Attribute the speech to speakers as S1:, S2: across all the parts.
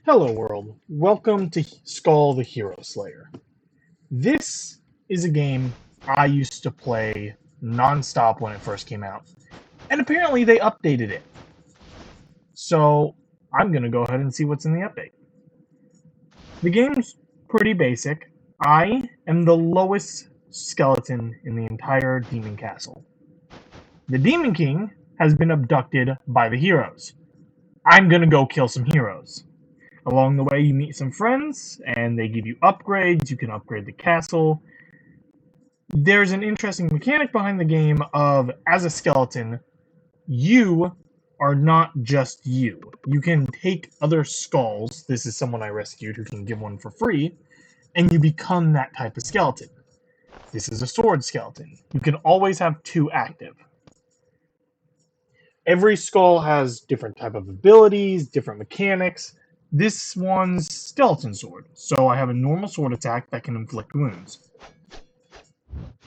S1: Hello world, welcome to Skull the Hero Slayer. This is a game I used to play non-stop when it first came out, and apparently they updated it. So I'm going to go ahead and see what's in the update. The game's pretty basic. I am the lowest skeleton in the entire Demon Castle. The Demon King has been abducted by the heroes. I'm going to go kill some heroes. Along the way, you meet some friends, and they give you upgrades. You can upgrade the castle. There's an interesting mechanic behind the game of, as a skeleton, you are not just you. You can take other skulls. This is someone I rescued who can give one for free, and you become that type of skeleton. This is a sword skeleton. You can always have two active. Every skull has different type of abilities, different mechanics. This one's skeleton sword, so I have a normal sword attack that can inflict wounds.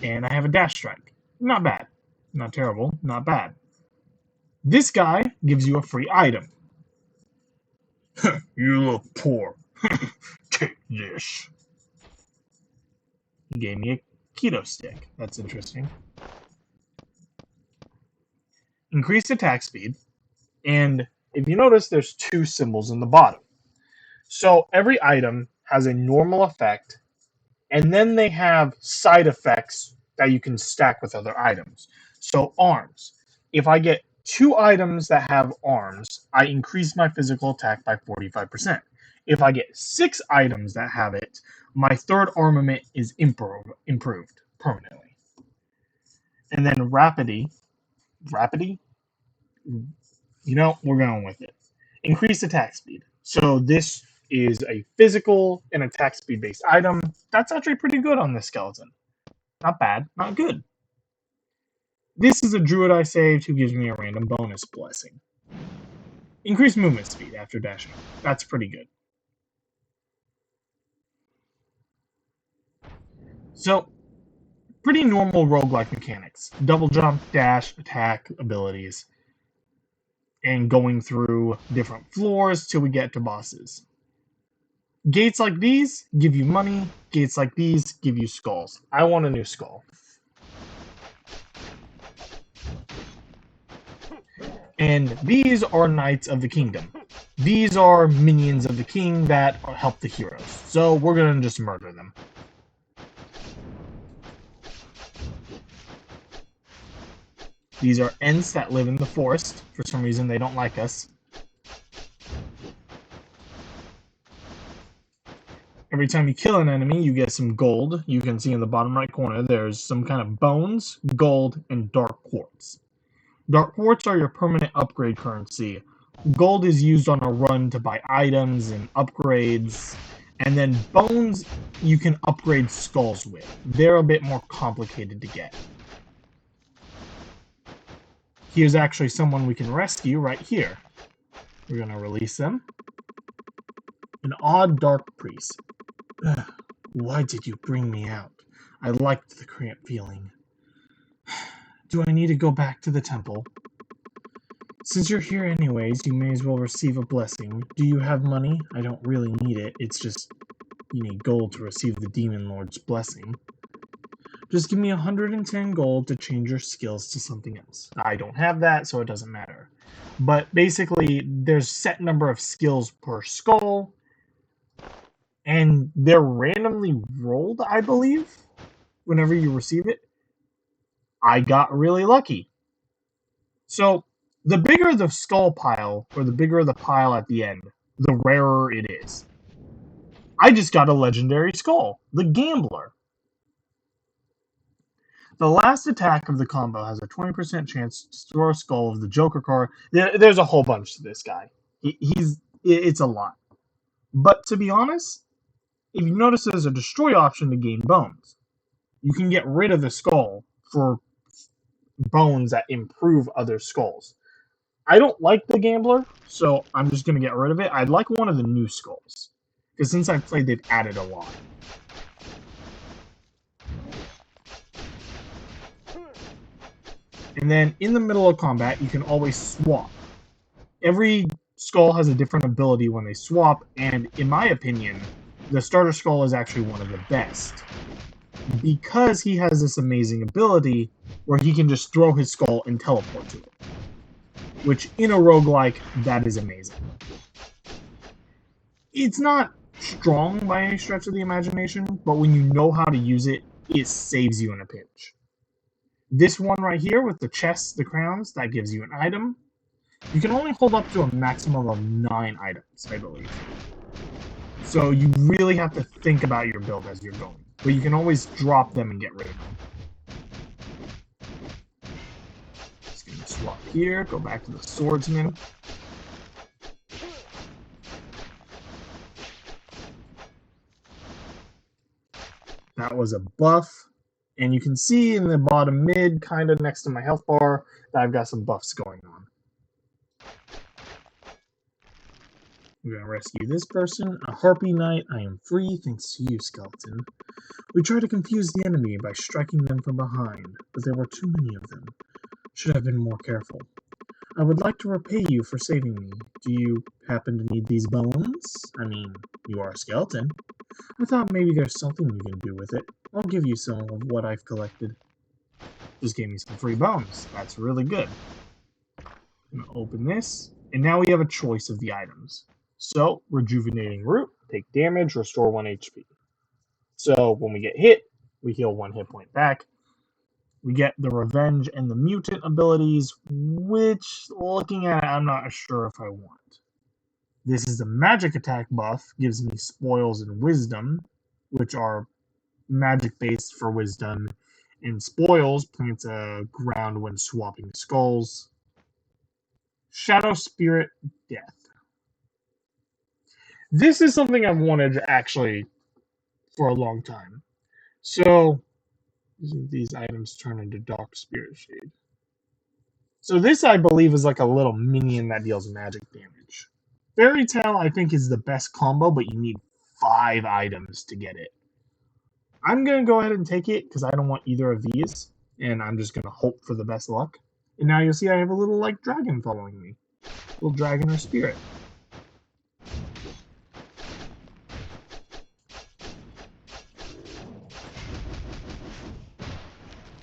S1: And I have a dash strike. Not bad. Not terrible, not bad. This guy gives you a free item. You look poor. Take this. He gave me a keto stick. That's interesting. Increased attack speed. And if you notice, there's two symbols in the bottom. So every item has a normal effect, and then they have side effects that you can stack with other items. So arms. If I get two items that have arms, I increase my physical attack by 45%. If I get six items that have it, my third armament is improved permanently. And then rapidity. Rapidity? We're going with it. Increased attack speed. So this is a physical and attack speed based item. That's actually pretty good on this skeleton. Not bad, not good. This is a druid I saved who gives me a random bonus blessing. Increased movement speed after dashing. That's pretty good. So, pretty normal roguelike mechanics. Double jump, dash, attack abilities. And going through different floors till we get to bosses. Gates like these give you money. Gates like these give you skulls. I want a new skull. And these are Knights of the Kingdom. These are minions of the king that help the heroes. So we're going to just murder them. These are Ents that live in the forest. For some reason, they don't like us. Every time you kill an enemy, you get some gold. You can see in the bottom right corner, there's some kind of bones, gold, and dark quartz. Dark quartz are your permanent upgrade currency. Gold is used on a run to buy items and upgrades. And then bones, you can upgrade skulls with. They're a bit more complicated to get. Here's actually someone we can rescue right here. We're going to release them. An odd dark priest. Why did you bring me out? I liked the cramped feeling. Do I need to go back to the temple? Since you're here anyways, you may as well receive a blessing. Do you have money? I don't really need it. It's just you need gold to receive the Demon Lord's blessing. Just give me 110 gold to change your skills to something else. I don't have that, so it doesn't matter. But basically, there's set number of skills per skull, and they're randomly rolled, I believe, whenever you receive it. I got really lucky. So, the bigger the skull pile, or the bigger the pile at the end, the rarer it is. I just got a legendary skull, the Gambler. The last attack of the combo has a 20% chance to throw a skull of the Joker card. There's a whole bunch to this guy. It's a lot. But to be honest, if you notice there's a destroy option to gain bones. You can get rid of the skull for bones that improve other skulls. I don't like the Gambler, so I'm just going to get rid of it. I'd like one of the new skulls. Because since I've played, they've added a lot. And then in the middle of combat, you can always swap. Every Skull has a different ability when they swap, and in my opinion, the starter Skull is actually one of the best. Because he has this amazing ability where he can just throw his skull and teleport to it. Which, in a roguelike, that is amazing. It's not strong by any stretch of the imagination, but when you know how to use it, it saves you in a pinch. This one right here with the chests, the crowns, that gives you an item. You can only hold up to a maximum of 9 items, I believe. So you really have to think about your build as you're going. But you can always drop them and get rid of them. Just gonna swap here, go back to the swordsman. That was a buff. And you can see in the bottom mid, kind of next to my health bar, that I've got some buffs going on. We're going to rescue this person. A Harpy Knight. I am free thanks to you, Skeleton. We tried to confuse the enemy by striking them from behind, but there were too many of them. Should have been more careful. I would like to repay you for saving me. Do you happen to need these bones? I mean, you are a skeleton. I thought maybe there's something you can do with it. I'll give you some of what I've collected. Just gave me some free bones. That's really good. I'm going to open this, and now we have a choice of the items. So, Rejuvenating Root, take damage, restore 1 HP. So, when we get hit, we heal 1 hit point back. We get the Revenge and the Mutant abilities, which, looking at it, I'm not sure if I want. This is the Magic Attack buff, gives me Spoils and Wisdom, which are magic-based for Wisdom, and Spoils plants a ground when swapping skulls. Shadow Spirit Death. This is something I've wanted actually for a long time. So these items turn into Dark Spirit Shade. So this, I believe, is like a little minion that deals magic damage. Fairy Tale, I think, is the best combo, but you need 5 items to get it. I'm going to go ahead and take it because I don't want either of these, and I'm just going to hope for the best luck. And now you'll see I have a little, like, dragon following me. A little dragon or spirit.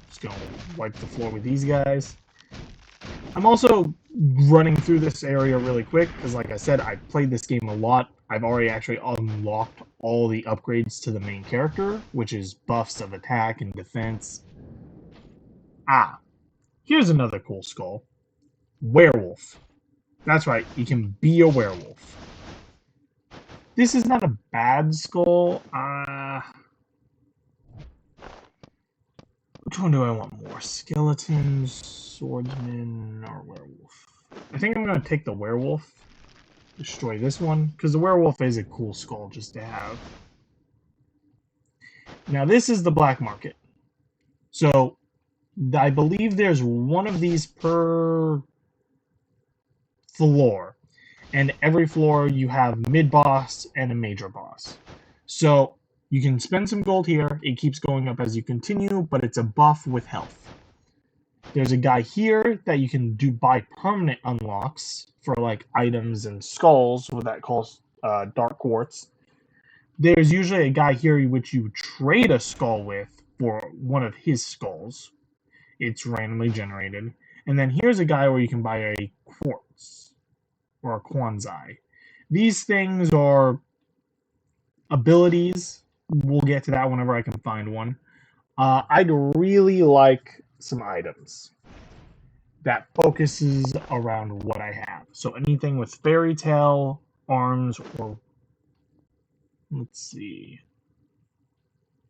S1: Just going to wipe the floor with these guys. I'm also running through this area really quick because, like I said, I've played this game a lot. I've already actually unlocked all the upgrades to the main character, which is buffs of attack and defense. Here's another cool skull. Werewolf. That's right, you can be a werewolf. This is not a bad skull. Which one do I want more? Skeletons, swordsman, or werewolf? I think I'm going to take the werewolf. Destroy this one, because the werewolf is a cool skull just to have. Now this is the black market. So I believe there's one of these per floor. And every floor you have mid-boss and a major boss. So you can spend some gold here. It keeps going up as you continue, but it's a buff with health. There's a guy here that you can buy permanent unlocks for like items and skulls, what that calls dark quartz. There's usually a guy here which you trade a skull with for one of his skulls. It's randomly generated. And then here's a guy where you can buy a quartz or a quanzai. These things are abilities. We'll get to that whenever I can find one. I'd really like some items that focuses around what I have. So anything with fairy tale, arms, or let's see,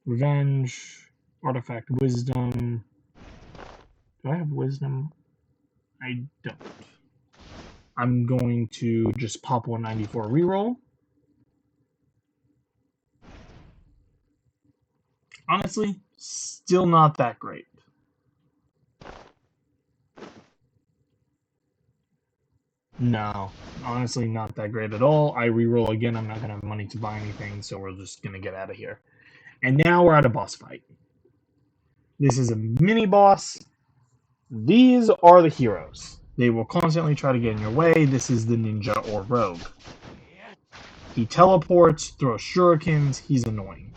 S1: revenge, artifact, wisdom. Do I have wisdom? I don't. I'm going to just pop 194 reroll. Honestly, still not that great. No, honestly, not that great at all. I reroll again. I'm not going to have money to buy anything, so we're just going to get out of here. And now we're at a boss fight. This is a mini boss. These are the heroes. They will constantly try to get in your way. This is the ninja or rogue. He teleports, throws shurikens. He's annoying.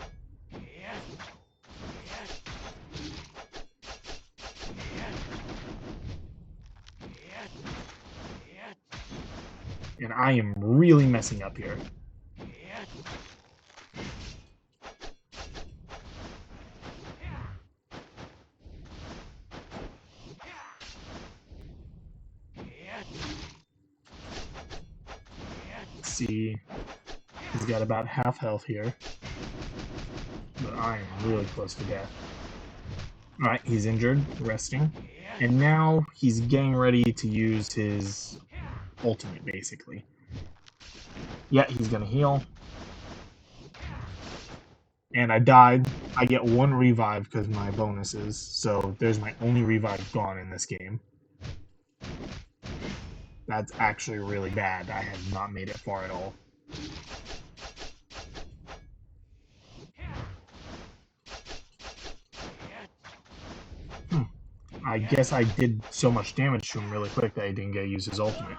S1: And I am really messing up here. See, he's got about half health here. But I am really close to death. Alright, he's injured, resting. And now he's getting ready to use his ultimate, basically. Yeah, he's gonna heal. And I died. I get 1 revive because my bonuses, so there's my only revive gone in this game. That's actually really bad. I have not made it far at all. I guess I did so much damage to him really quick that I didn't get to use his ultimate.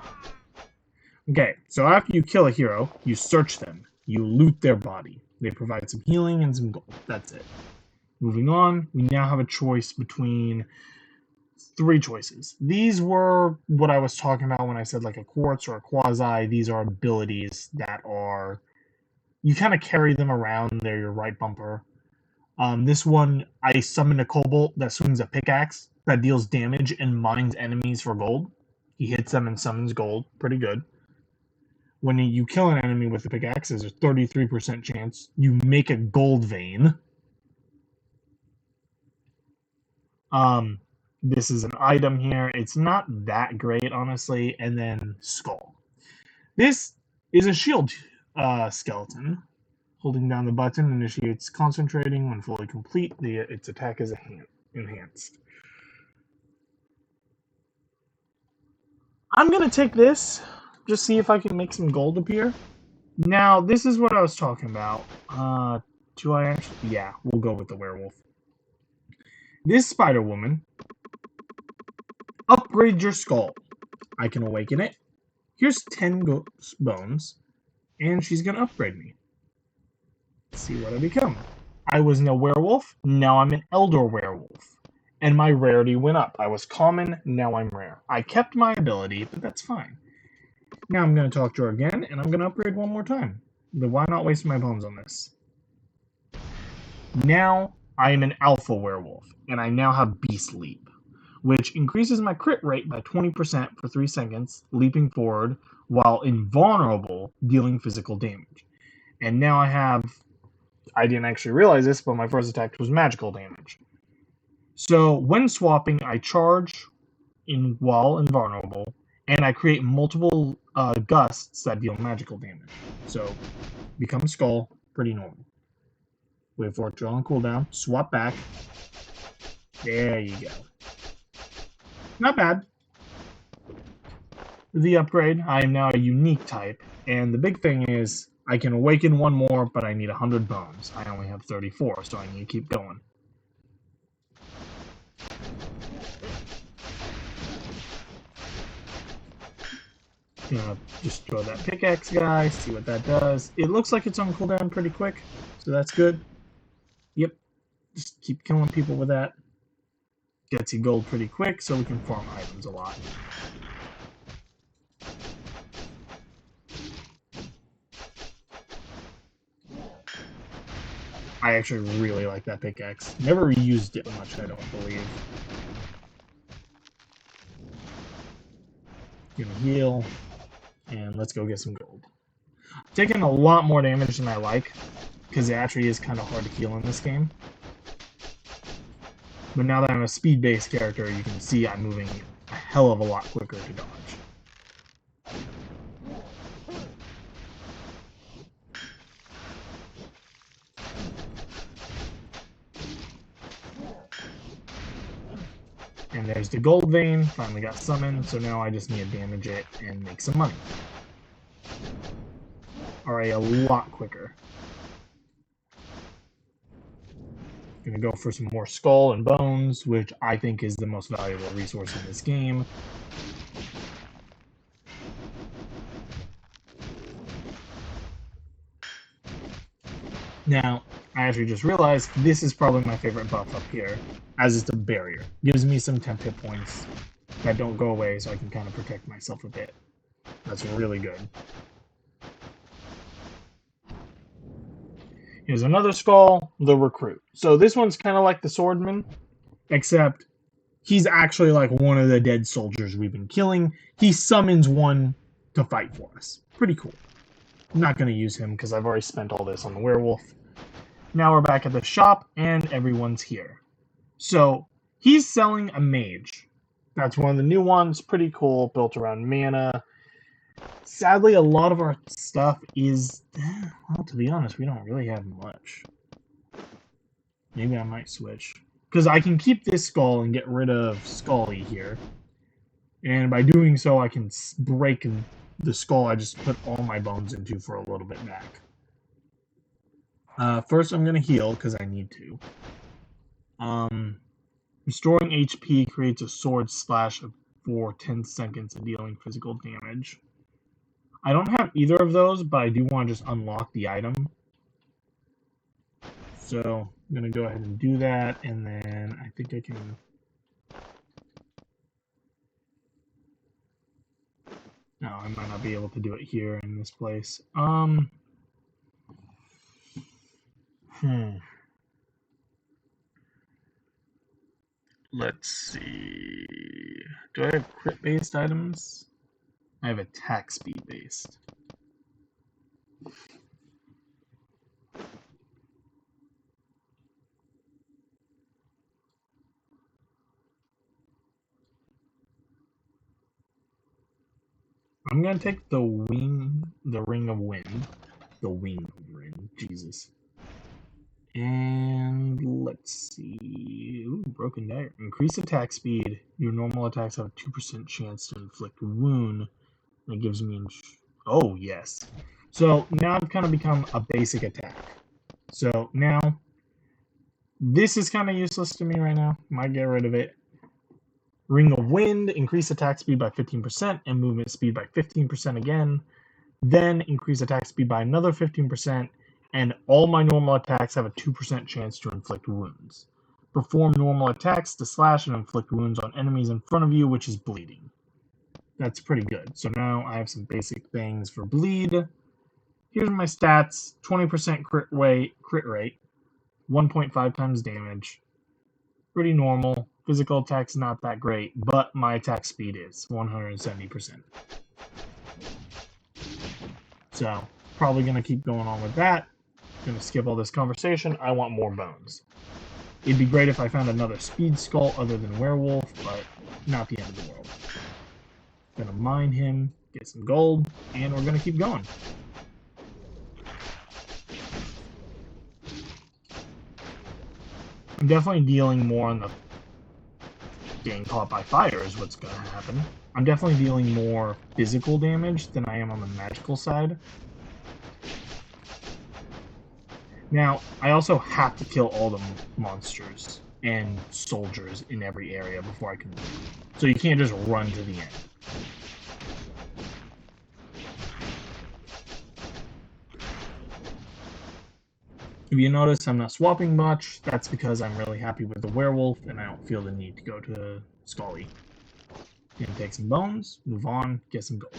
S1: Okay, so after you kill a hero, you search them. You loot their body. They provide some healing and some gold. That's it. Moving on, we now have a choice between 3 choices. These were what I was talking about when I said like a quartz or a quasi. These are abilities that are... You kind of carry them around. They're your right bumper. This one, I summoned a kobold that swings a pickaxe that deals damage and mines enemies for gold. He hits them and summons gold. Pretty good. When you kill an enemy with the pickaxe, there's a 33% chance you make a gold vein. This is an item here. It's not that great, honestly. And then Skul. This is a shield skeleton. Holding down the button initiates concentrating. When fully complete, its attack is enhanced. I'm going to take this, just see if I can make some gold appear. Now, this is what I was talking about. Do I actually... Yeah, we'll go with the werewolf. This spider woman upgrades your skull. I can awaken it. Here's 10 bones, and she's going to upgrade me. Let's see what I become. I was no werewolf, now I'm an elder werewolf. And my rarity went up. I was common, now I'm rare. I kept my ability, but that's fine. Now I'm going to talk to her again, and I'm going to upgrade one more time. But why not waste my bones on this? Now I am an alpha werewolf, and I now have Beast Leap, which increases my crit rate by 20% for 3 seconds, leaping forward, while invulnerable, dealing physical damage. And now I didn't actually realize this, but my first attack was magical damage. So when swapping, I charge while invulnerable, and I create multiple gusts that deal magical damage. So become Skull, pretty normal. Wait for it to on cooldown, swap back. There you go. Not bad. The upgrade, I am now a unique type, and the big thing is I can awaken one more, but I need 100 bones. I only have 34, so I need to keep going. Gonna just throw that pickaxe guy, see what that does. It looks like it's on cooldown pretty quick, so that's good. Yep, just keep killing people with that. Gets you gold pretty quick, so we can farm items a lot. I actually really like that pickaxe. Never used it much, I don't believe. Gonna heal, and let's go get some gold. Taking a lot more damage than I like, because it actually is kind of hard to heal in this game. But now that I'm a speed-based character, you can see I'm moving a hell of a lot quicker to dodge. And there's the gold vein, finally got summoned, so now I just need to damage it and make some money. Alright, a lot quicker. Gonna go for some more skull and bones, which I think is the most valuable resource in this game. Now, I actually just realized this is probably my favorite buff up here, as it's a barrier. Gives me some temp hit points that don't go away, so I can kind of protect myself a bit. That's really good. Here's another skull, the recruit. So this one's kind of like the swordman, except he's actually like one of the dead soldiers we've been killing. He summons one to fight for us. Pretty cool. I'm not going to use him because I've already spent all this on the werewolf. Now we're back at the shop and everyone's here. So he's selling a mage. That's one of the new ones. Pretty cool, built around mana. Sadly, a lot of our stuff is, well, to be honest, we don't really have much. Maybe I might switch. Because I can keep this skull and get rid of Scully here. And by doing so, I can break the skull I just put all my bones into for a little bit back. First, I'm going to heal, because I need to. Restoring HP creates a sword slash for 10 seconds and dealing physical damage. I don't have either of those, but I do want to just unlock the item. So I'm going to go ahead and do that, and then I think I can... No, I might not be able to do it here in this place. Let's see. Do I have crit-based items? I have attack speed-based. I'm gonna take the ring of wind. The wing of wind, Jesus. And let's see. Ooh, broken dagger. Increase attack speed. Your normal attacks have a 2% chance to inflict a wound. That gives me. Oh, yes. So now I've kind of become a basic attack. So now, this is kind of useless to me right now. Might get rid of it. Ring of Wind, increase attack speed by 15% and movement speed by 15% again. Then increase attack speed by another 15%, and all my normal attacks have a 2% chance to inflict wounds. Perform normal attacks to slash and inflict wounds on enemies in front of you, which is bleeding. That's pretty good. So now I have some basic things for bleed. Here's my stats. 20% crit rate, 1.5 times damage. Pretty normal. Physical attack's not that great, but my attack speed is 170%. So, probably going to keep going on with that. Going to skip all this conversation. I want more bones. It'd be great if I found another speed skull other than werewolf, but not the end of the world. Gonna mine him, get some gold, and we're gonna keep going. I'm definitely dealing more on the getting caught by fire is what's gonna happen. I'm definitely dealing more physical damage than I am on the magical side. Now, I also have to kill all the monsters and soldiers in every area before I can leave. So you can't just run to the end. If you notice I'm not swapping much, that's because I'm really happy with the werewolf and I don't feel the need to go to Scully. Gonna take some bones, move on, get some gold.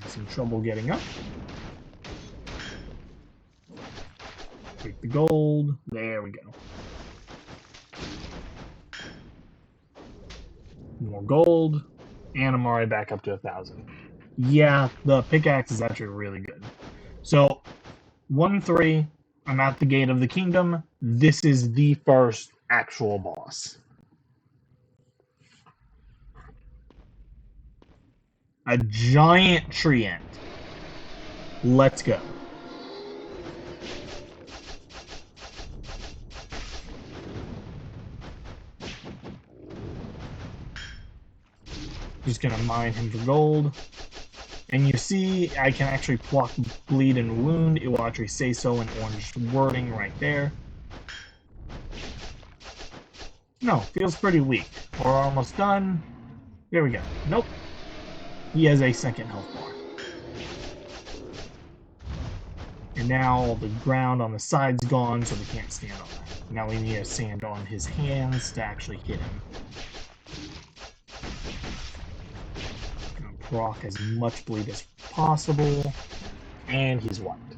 S1: Some trouble getting up. Take the gold. There we go. More gold. And I'm already back up to 1,000. Yeah, the pickaxe is actually really good. So, 1-3. I'm at the gate of the kingdom. This is the first actual boss. A giant tree ant. Let's go. Just gonna mine him for gold. And you see, I can actually block bleed and wound. It will actually say so in orange wording right there. No, feels pretty weak. We're almost done. There we go. Nope. He has a second health bar. And now the ground on the side's gone, so we can't stand on that. Now we need a sand on his hands to actually hit him. Gonna proc as much bleed as possible. And he's wiped.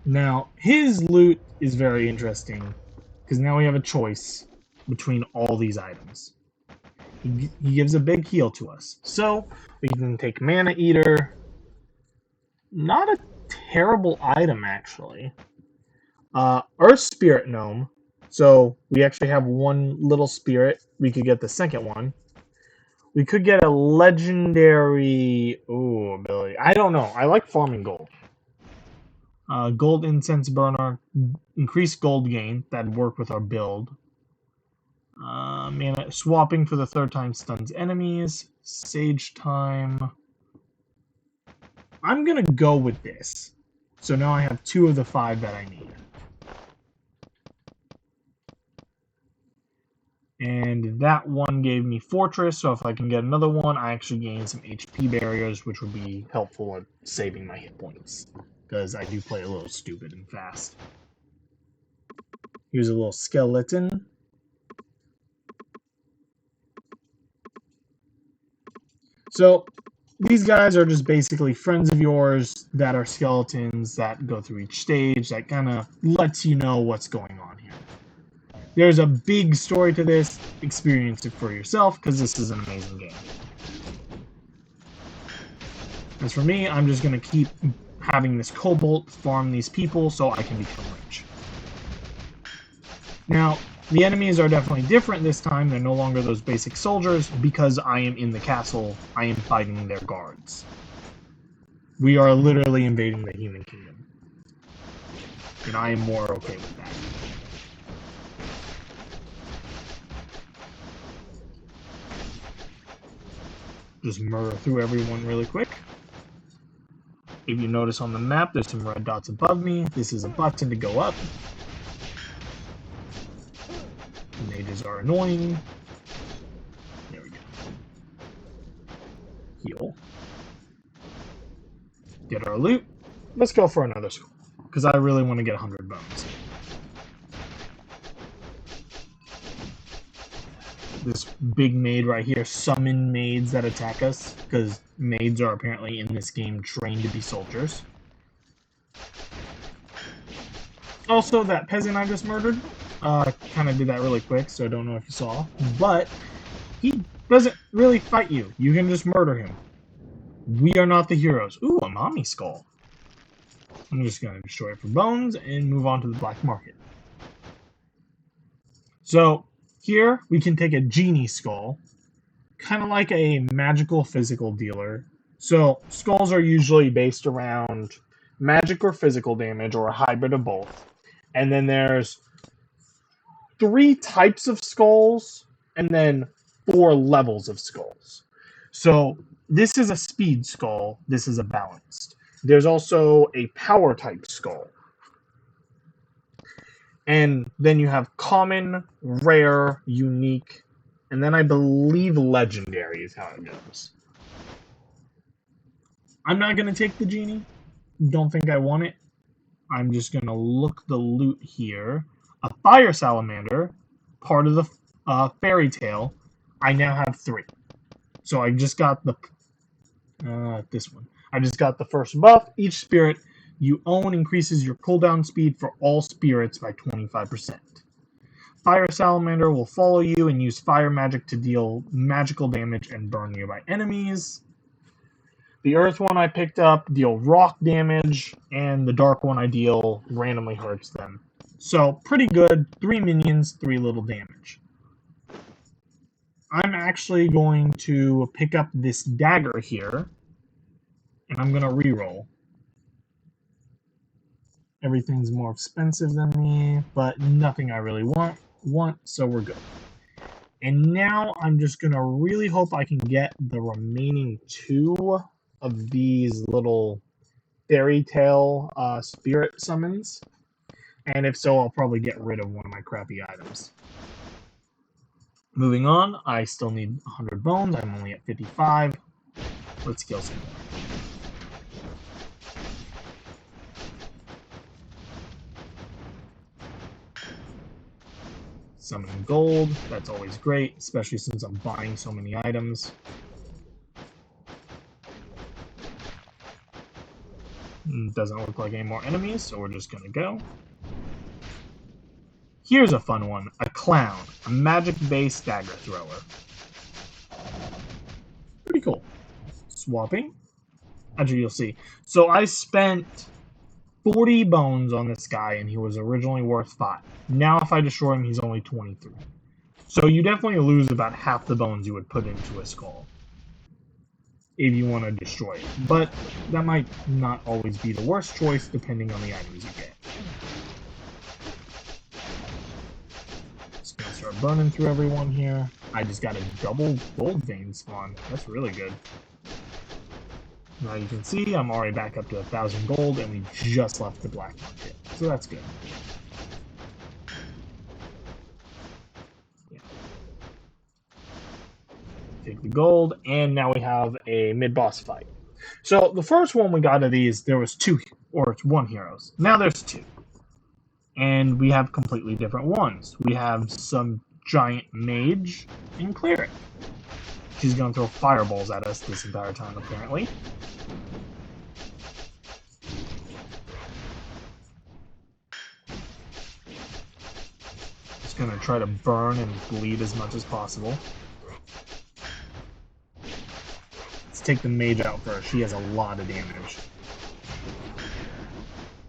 S1: Now, his loot is very interesting, because now we have a choice between all these items. He gives a big heal to us. So, we can take Mana Eater. Not a terrible item, actually. Earth Spirit Gnome. So, we actually have one little spirit. We could get the second one. We could get a legendary... Ooh, ability. I don't know. I like farming gold. Gold Incense Burner. Increased gold gain. That'd work with our build. Mana swapping for the third time stuns enemies. Sage time. I'm gonna go with this. So now I have 2 of the 5 that I need. And that one gave me Fortress, so if I can get another one, I actually gain some HP barriers, which would be helpful at saving my hit points. Because I do play a little stupid and fast. Here's a little skeleton. So, these guys are just basically friends of yours that are skeletons that go through each stage. That kind of lets you know what's going on here. There's a big story to this. Experience it for yourself, because this is an amazing game. As for me, I'm just going to keep having this cobalt farm these people so I can become rich. Now, the enemies are definitely different this time. They're no longer those basic soldiers because I am in the castle. I am fighting their guards. We are literally invading the human kingdom. And I am more okay with that. Just murder through everyone really quick. If you notice on the map, there's some red dots above me. This is a button to go up. Mages are annoying. There we go. Heal. Get our loot. Let's go for another Skul, because I really want to get 100 bones. This big maid right here, summon maids that attack us, because maids are apparently in this game trained to be soldiers. Also, that peasant I just murdered, kind of did that really quick, so I don't know if you saw, but he doesn't really fight you. You can just murder him. We are not the heroes. Ooh, a mommy skull. I'm just going to destroy it for bones and move on to the black market. So, here we can take a genie skull, kind of like a magical physical dealer. So, skulls are usually based around magic or physical damage, or a hybrid of both. And then there's 3 types of skulls, and then 4 levels of skulls. So this is a speed skull, this is a balanced. There's also a power type skull. And then you have common, rare, unique, and then I believe legendary is how it goes. I'm not going to take the genie. Don't think I want it. I'm just going to look the loot here. A fire salamander, part of the fairy tale. I now have 3. So I just got the this one. I just got the first buff. Each spirit you own increases your cooldown speed for all spirits by 25%. Fire salamander will follow you and use fire magic to deal magical damage and burn nearby enemies. The earth one I picked up deal rock damage, and the dark one I deal randomly hurts them. So, pretty good. 3 minions, 3 little damage. I'm actually going to pick up this dagger here, and I'm going to reroll. Everything's more expensive than me, but nothing I really want, so we're good. And now I'm just going to really hope I can get the remaining 2 of these little fairy tale spirit summons. And if so, I'll probably get rid of one of my crappy items. Moving on, I still need 100 bones. I'm only at 55. Let's kill some more. Summon gold, that's always great, especially since I'm buying so many items. Doesn't look like any more enemies, so we're just gonna go. Here's a fun one, a clown, a magic-based dagger thrower. Pretty cool. Swapping. Actually, you'll see. So I spent 40 bones on this guy, and he was originally worth 5. Now if I destroy him, he's only 23. So you definitely lose about half the bones you would put into a skull if you want to destroy it. But that might not always be the worst choice, depending on the items you get. Just gonna start burning through everyone here. I just got a double gold vein spawn. That's really good. Now you can see I'm already back up to 1,000 gold, and we just left the black market. So that's good. Yeah. Take the gold, and now we have a mid-boss fight. So the first one we got of these, there was 2, or it's 1 heroes. Now there's 2. And we have completely different ones. We have some giant mage and cleric. She's going to throw fireballs at us this entire time, apparently. Just going to try to burn and bleed as much as possible. Let's take the mage out first. She has a lot of damage.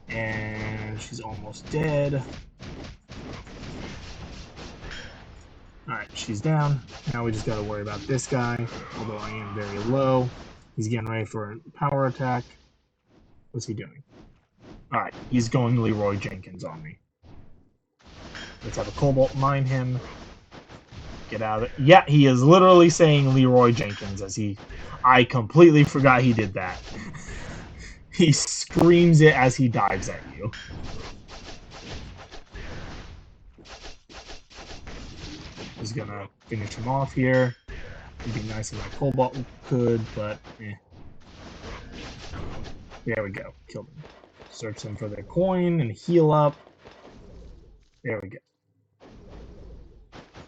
S1: And she's almost dead. Alright, she's down. Now we just gotta worry about this guy, although I am very low. He's getting ready for a power attack. What's he doing? Alright, he's going Leroy Jenkins on me. Let's have a Cobalt mine him. Get out of it. Yeah, he is literally saying Leroy Jenkins as he... I completely forgot he did that. He screams it as he dives at you. Just gonna finish him off here. It'd be nice if my Cobalt could, but eh. There we go. Killed him. Search them for their coin and heal up. There we go.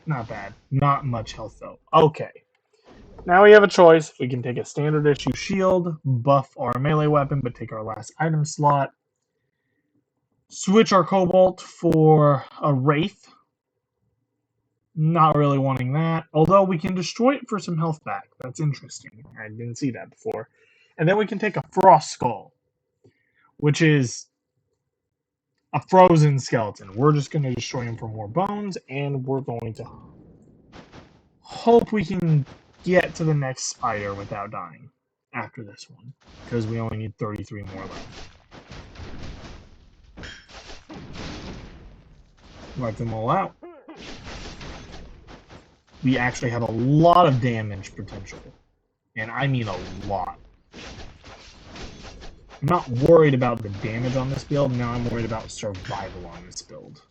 S1: Not bad. Not much health though. Okay. Now we have a choice. We can take a standard issue shield, buff our melee weapon, but take our last item slot. Switch our Cobalt for a Wraith. Not really wanting that. Although we can destroy it for some health back. That's interesting. I didn't see that before. And then we can take a Frost Skull, which is a frozen skeleton. We're just going to destroy him for more bones, and we're going to hope we can get to the next spider without dying after this one, because we only need 33 more left. Wipe them all out. We actually have a lot of damage potential, and I mean a lot. I'm not worried about the damage on this build, now I'm worried about survival on this build.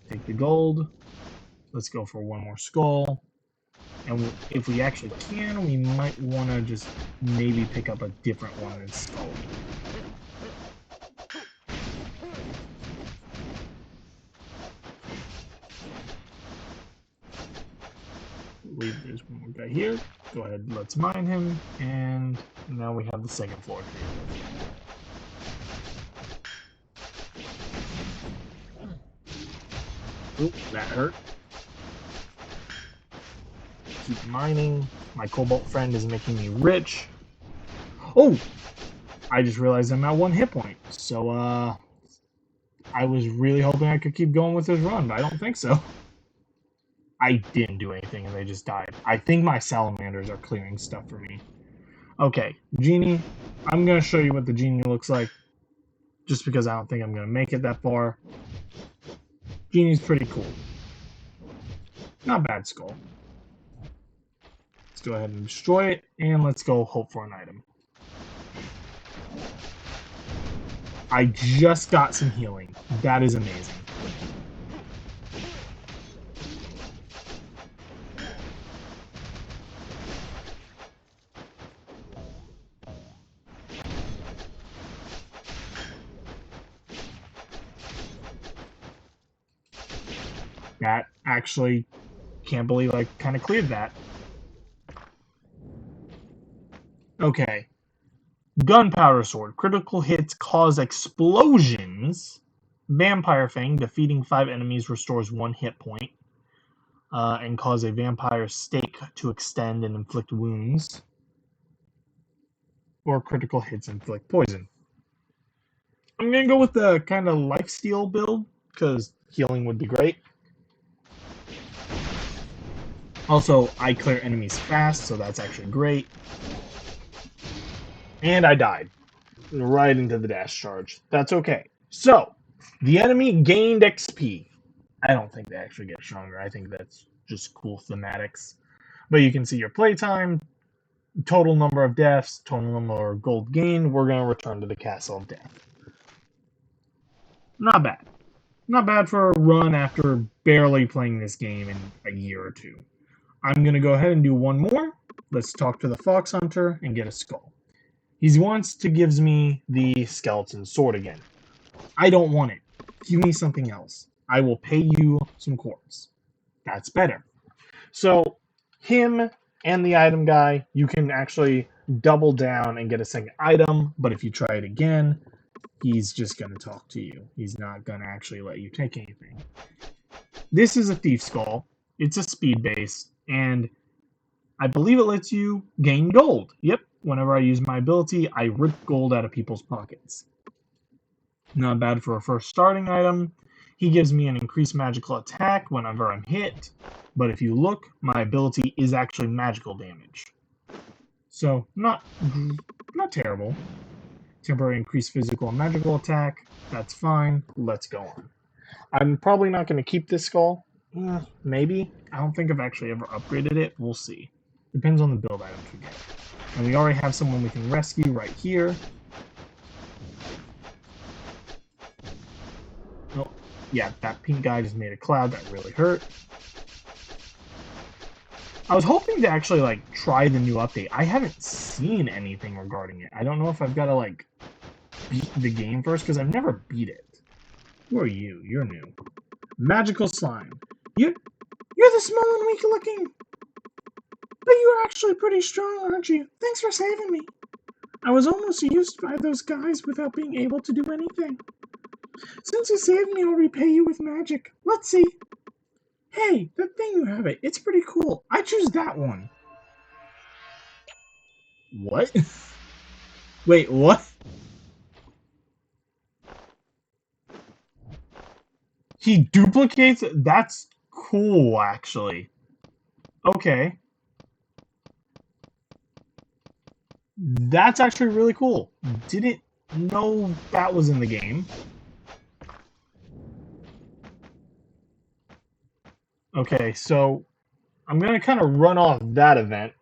S1: Take the gold. Let's go for one more skull. And if we actually can, we might want to just maybe pick up a different one than skull. Leave there's one more guy here. Go ahead, let's mine him, and now we have the second floor here. Oop, that hurt. Keep mining. My Cobalt friend is making me rich. Oh! I just realized I'm at 1 hit point. So, I was really hoping I could keep going with this run, but I don't think so. I didn't do anything and they just died. I think my salamanders are clearing stuff for me. Okay, Genie. I'm going to show you what the Genie looks like. Just because I don't think I'm going to make it that far. Genie's pretty cool. Not bad, Skull. Let's go ahead and destroy it, and let's go hope for an item. I just got some healing. That is amazing. That actually, can't believe I kind of cleared that. Okay. Gunpowder Sword. Critical hits cause explosions. Vampire Fang. Defeating 5 enemies restores 1 hit point. And cause a vampire stake to extend and inflict wounds. Or critical hits inflict poison. I'm going to go with the kind of lifesteal build, because healing would be great. Also, I clear enemies fast, so that's actually great. And I died. Right into the dash charge. That's okay. So, the enemy gained XP. I don't think they actually get stronger. I think that's just cool thematics. But you can see your playtime, total number of deaths, total number of gold gained. We're going to return to the Castle of Death. Not bad. Not bad for a run after barely playing this game in a year or two. I'm going to go ahead and do one more. Let's talk to the Fox Hunter and get a skull. He wants to gives me the skeleton sword again. I don't want it. Give me something else. I will pay you some quartz. That's better. So, him and the item guy, you can actually double down and get a second item, but if you try it again, he's just going to talk to you. He's not going to actually let you take anything. This is a thief skull. It's a speed base, and I believe it lets you gain gold. Yep, whenever I use my ability, I rip gold out of people's pockets. Not bad for a first starting item. He gives me an increased magical attack whenever I'm hit, but if you look, my ability is actually magical damage. So, not terrible. Temporary increased physical and magical attack. That's fine. Let's go on. I'm probably not going to keep this skull. Maybe. I don't think I've actually ever upgraded it. We'll see. Depends on the build items we get. And we already have someone we can rescue right here. Oh, yeah, that pink guy just made a cloud. That really hurt. I was hoping to actually, like, try the new update. I haven't seen anything regarding it. I don't know if I've got to, like, beat the game first, because I've never beat it. Who are you? You're new. Magical slime. You're the small and weak looking. But you're actually pretty strong, aren't you? Thanks for saving me. I was almost used by those guys without being able to do anything. Since you saved me, I'll repay you with magic. Let's see. Hey, that thing you have it's pretty cool. I choose that one. What? Wait, what? He duplicates it? That's cool, actually. Okay. That's actually really cool. Didn't know that was in the game. Okay, so I'm going to kind of run off that event.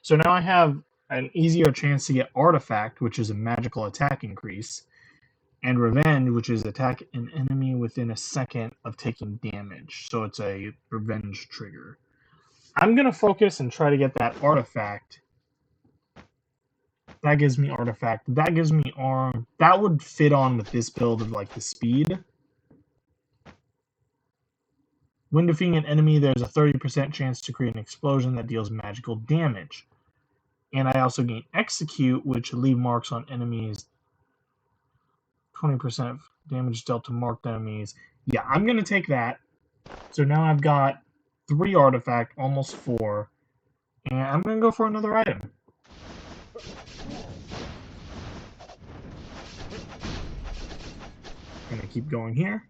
S1: So now I have an easier chance to get Artifact, which is a magical attack increase, and Revenge, which is attack an enemy within a second of taking damage. So it's a revenge trigger. I'm going to focus and try to get that Artifact. That gives me Artifact. That gives me Arm. That would fit on with this build of like the speed. When defeating an enemy, there's a 30% chance to create an explosion that deals magical damage. And I also gain Execute, which leave marks on enemies. 20% damage dealt to marked enemies. Yeah, I'm going to take that. So now I've got 3 Artifact, almost 4. And I'm going to go for another item. I'm going to keep going here.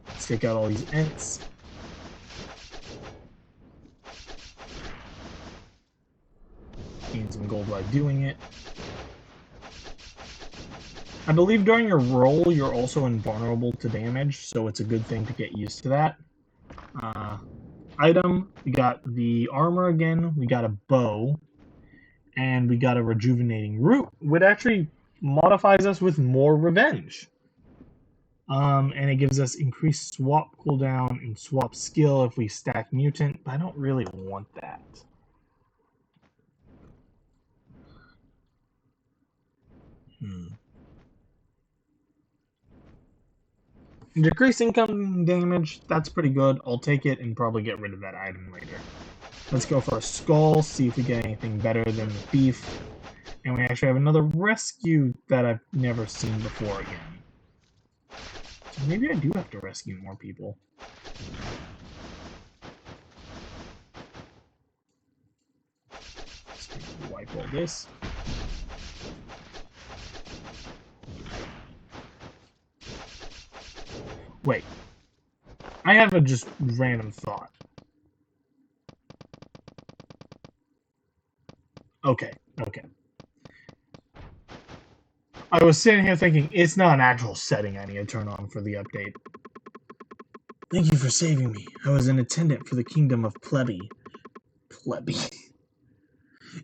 S1: Let's take out all these Ents. Gain some gold by doing it. I believe during your roll, you're also invulnerable to damage, so it's a good thing to get used to that. Item, we got the armor again, we got a bow, and we got a rejuvenating root, which actually modifies us with more revenge. And it gives us increased swap cooldown and swap skill if we stack mutant, but I don't really want that. Decrease income damage, that's pretty good. I'll take it and probably get rid of that item later. Let's go for a skull, see if we get anything better than the beef. And we actually have another rescue that I've never seen before again. So maybe I do have to rescue more people. Let's wipe all this. Wait. I have a just random thought. Okay. I was sitting here thinking, it's not an actual setting I need to turn on for the update. Thank you for saving me. I was an attendant for the kingdom of Plebby.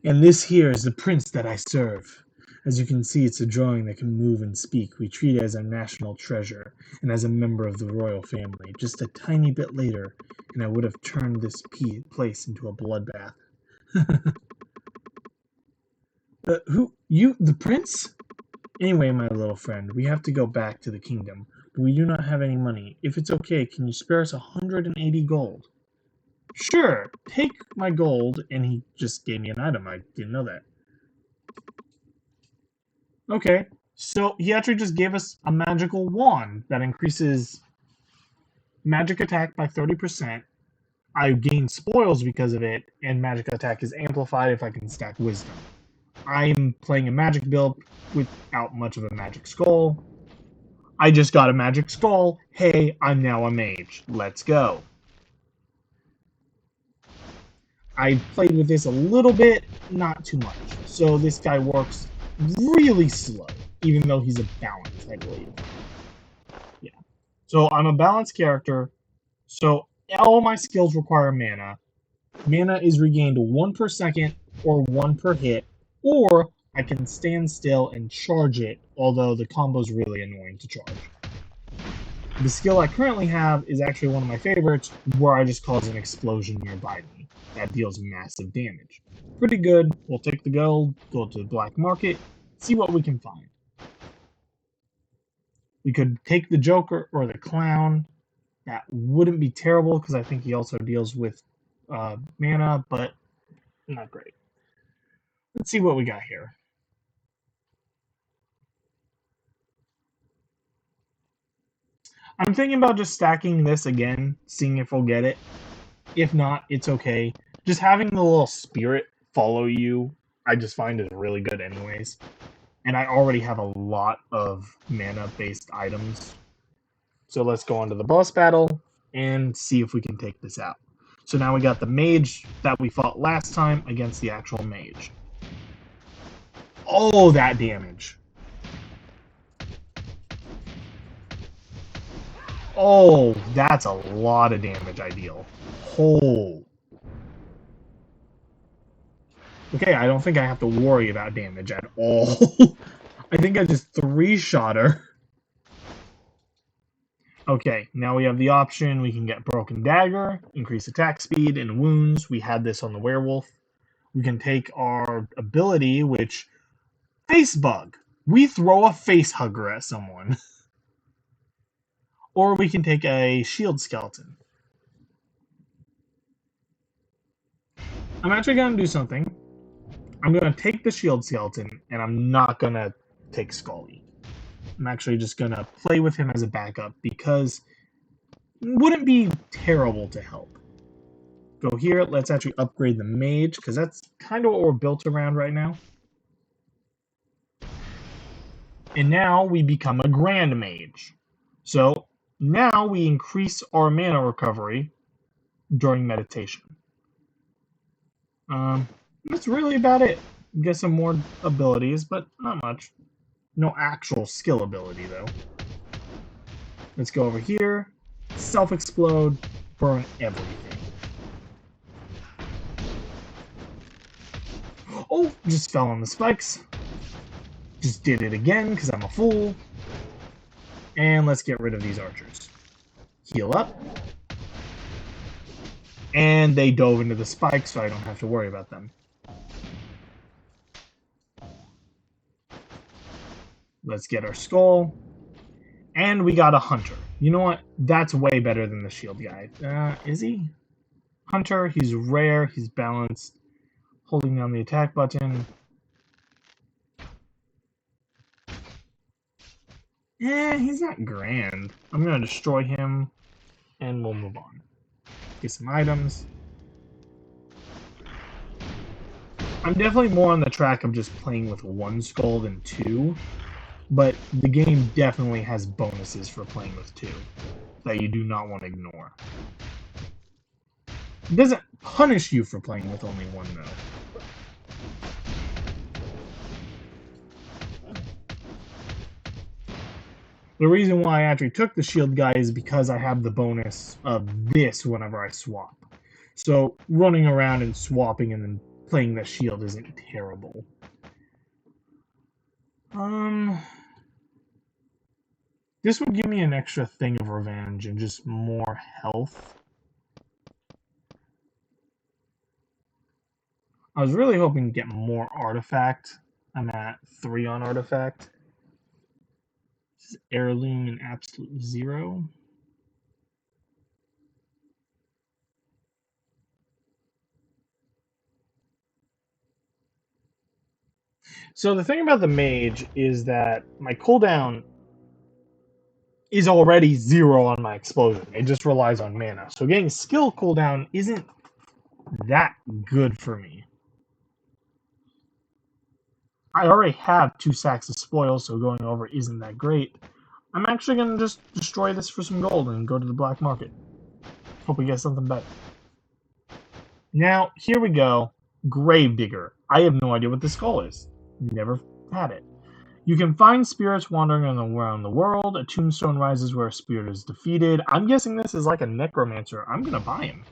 S1: And this here is the prince that I serve. As you can see, it's a drawing that can move and speak. We treat it as a national treasure, and as a member of the royal family. Just a tiny bit later, and I would have turned this place into a bloodbath. Who? You? The prince? Anyway, my little friend, we have to go back to the kingdom, but we do not have any money. If it's okay, can you spare us 180 gold? Sure, take my gold, and he just gave me an item. I didn't know that. Okay, so he actually just gave us a magical wand that increases magic attack by 30%. I gain spoils because of it, and magic attack is amplified if I can stack wisdom. I'm playing a magic build without much of a magic skull. I just got a magic skull. Hey, I'm now a mage. Let's go. I played with this a little bit, not too much. So this guy works really slow, even though he's a balance, I believe. Yeah. So I'm a balanced character. So all my skills require mana. Mana is regained 1 per second or 1 per hit, or I can stand still and charge it, although the combo is really annoying to charge. The skill I currently have is actually one of my favorites, where I just cause an explosion nearby me. That deals massive damage. Pretty good. We'll take the gold, go to the black market, see what we can find. We could take the Joker or the Clown. That wouldn't be terrible because I think he also deals with mana, but not great. Let's see what we got here. I'm thinking about just stacking this again, seeing if we'll get it. If not, it's okay. Just having the little spirit follow you, I just find is really good anyways. And I already have a lot of mana-based items. So let's go on to the boss battle and see if we can take this out. So now we got the mage that we fought last time against the actual mage. Oh, that damage. Oh, that's a lot of damage I deal. Oh. Okay, I don't think I have to worry about damage at all. I think I just 3-shot her. Okay, now we have the option. We can get Broken Dagger, increase attack speed and wounds. We had this on the werewolf. We can take our ability, which... Face Bug. We throw a face hugger at someone. Or we can take a shield skeleton. I'm actually going to do something. I'm going to take the shield skeleton, and I'm not going to take Scully. I'm actually just going to play with him as a backup, because it wouldn't be terrible to help. Go here. Let's actually upgrade the mage, because that's kind of what we're built around right now. And now we become a grand mage. So now we increase our mana recovery during meditation. That's really about it. Get some more abilities, but not much. No actual skill ability, though. Let's go over here. Self-explode. Burn everything. Oh, just fell on the spikes. Just did it again because I'm a fool. And let's get rid of these archers. Heal up. And they dove into the spikes, so I don't have to worry about them. Let's get our skull. And we got a hunter. You know what? That's way better than the shield guy. Is he? Hunter, he's rare, he's balanced. Holding down the attack button. He's not grand. I'm going to destroy him, and we'll move on. Get some items. I'm definitely more on the track of just playing with one skull than two, but the game definitely has bonuses for playing with two that you do not want to ignore. It doesn't punish you for playing with only one, though. The reason why I actually took the shield guy is because I have the bonus of this whenever I swap. So running around and swapping and then playing the shield isn't terrible. This would give me an extra thing of revenge and just more health. I was really hoping to get more artifact. I'm at 3 on artifact. This is heirloom and absolute 0. So the thing about the mage is that my cooldown is already 0 on my explosion. It just relies on mana. So getting skill cooldown isn't that good for me. I already have 2 sacks of spoils, so going over isn't that great. I'm actually going to just destroy this for some gold and go to the black market. Hope we get something better. Now, here we go. Gravedigger. I have no idea what this skull is. Never had it. You can find spirits wandering around the world. A tombstone rises where a spirit is defeated. I'm guessing this is like a necromancer. I'm going to buy him.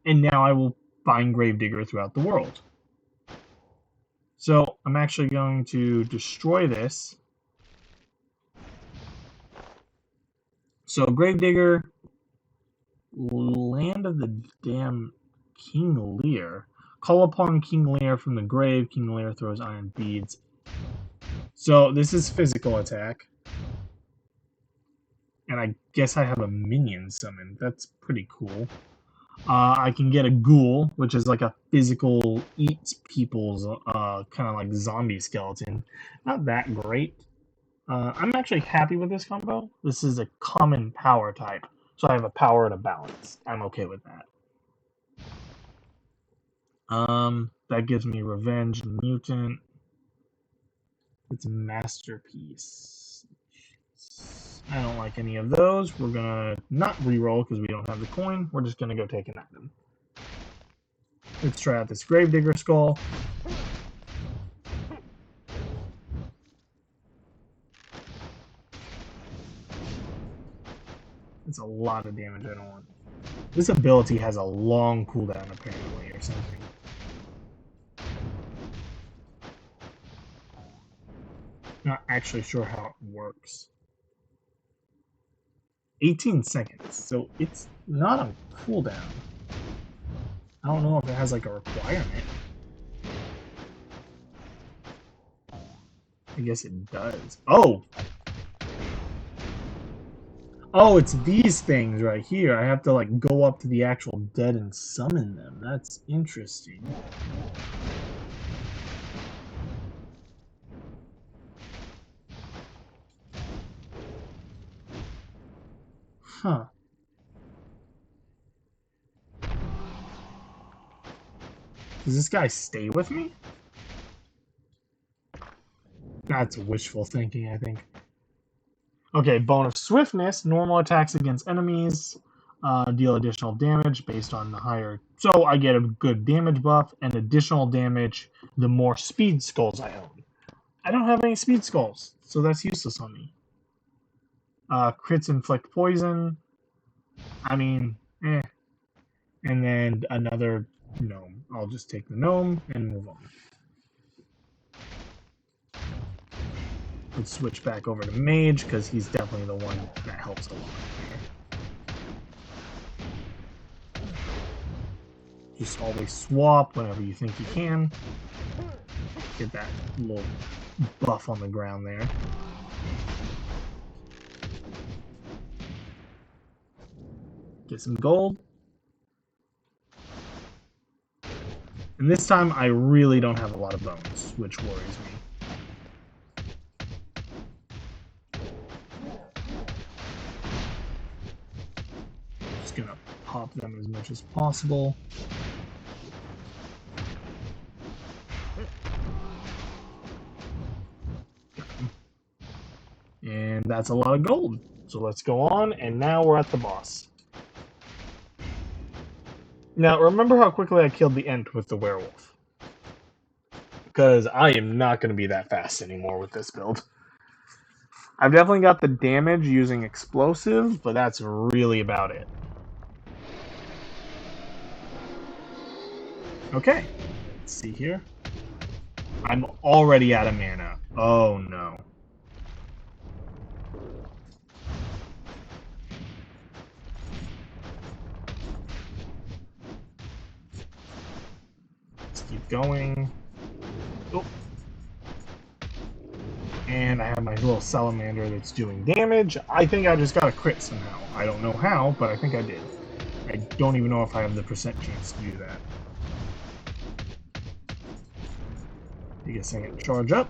S1: And now I will find Gravedigger throughout the world. So I'm actually going to destroy this. So Gravedigger, Land of the Damn King Lear. Call upon King Lear from the grave. King Lear throws iron beads. So this is physical attack. And I guess I have a minion summon. That's pretty cool. I can get a ghoul, which is like a physical eats people's kind of like zombie skeleton. Not that great. I'm actually happy with this combo. This is a common power type, so I have a power and a balance. I'm okay with that. That gives me Revenge Mutant. It's a Masterpiece. I don't like any of those. We're gonna not re-roll because we don't have the coin. We're just gonna go take an item. Let's try out this Gravedigger skull. It's a lot of damage I don't want. This ability has a long cooldown apparently or something. Not actually sure how it works. 18 seconds, so it's not a cooldown. I don't know if it has like a requirement. I guess it does. Oh! Oh, it's these things right here. I have to like go up to the actual dead and summon them. That's interesting. Huh. Does this guy stay with me? That's wishful thinking, I think. Okay, bonus swiftness. Normal attacks against enemies deal additional damage based on the higher... So I get a good damage buff and additional damage the more speed skulls I own. I don't have any speed skulls, so that's useless on me. Crits inflict poison. I mean, eh. And then another gnome. I'll just take the gnome and move on. Let's switch back over to mage, because he's definitely the one that helps a lot here. Just always swap whenever you think you can. Get that little buff on the ground there. Get some gold. And this time I really don't have a lot of bones, which worries me. Just gonna pop them as much as possible. And that's a lot of gold. So let's go on, and now we're at the boss. Now, remember how quickly I killed the Ent with the werewolf? Because I am not going to be that fast anymore with this build. I've definitely got the damage using explosives, but that's really about it. Okay, let's see here. I'm already out of mana. Oh no. Let's keep going. Oh. And I have my little salamander that's doing damage. I think I just got a crit somehow. I don't know how, but I think I did. I don't even know if I have the percent chance to do that. Take a second, charge up.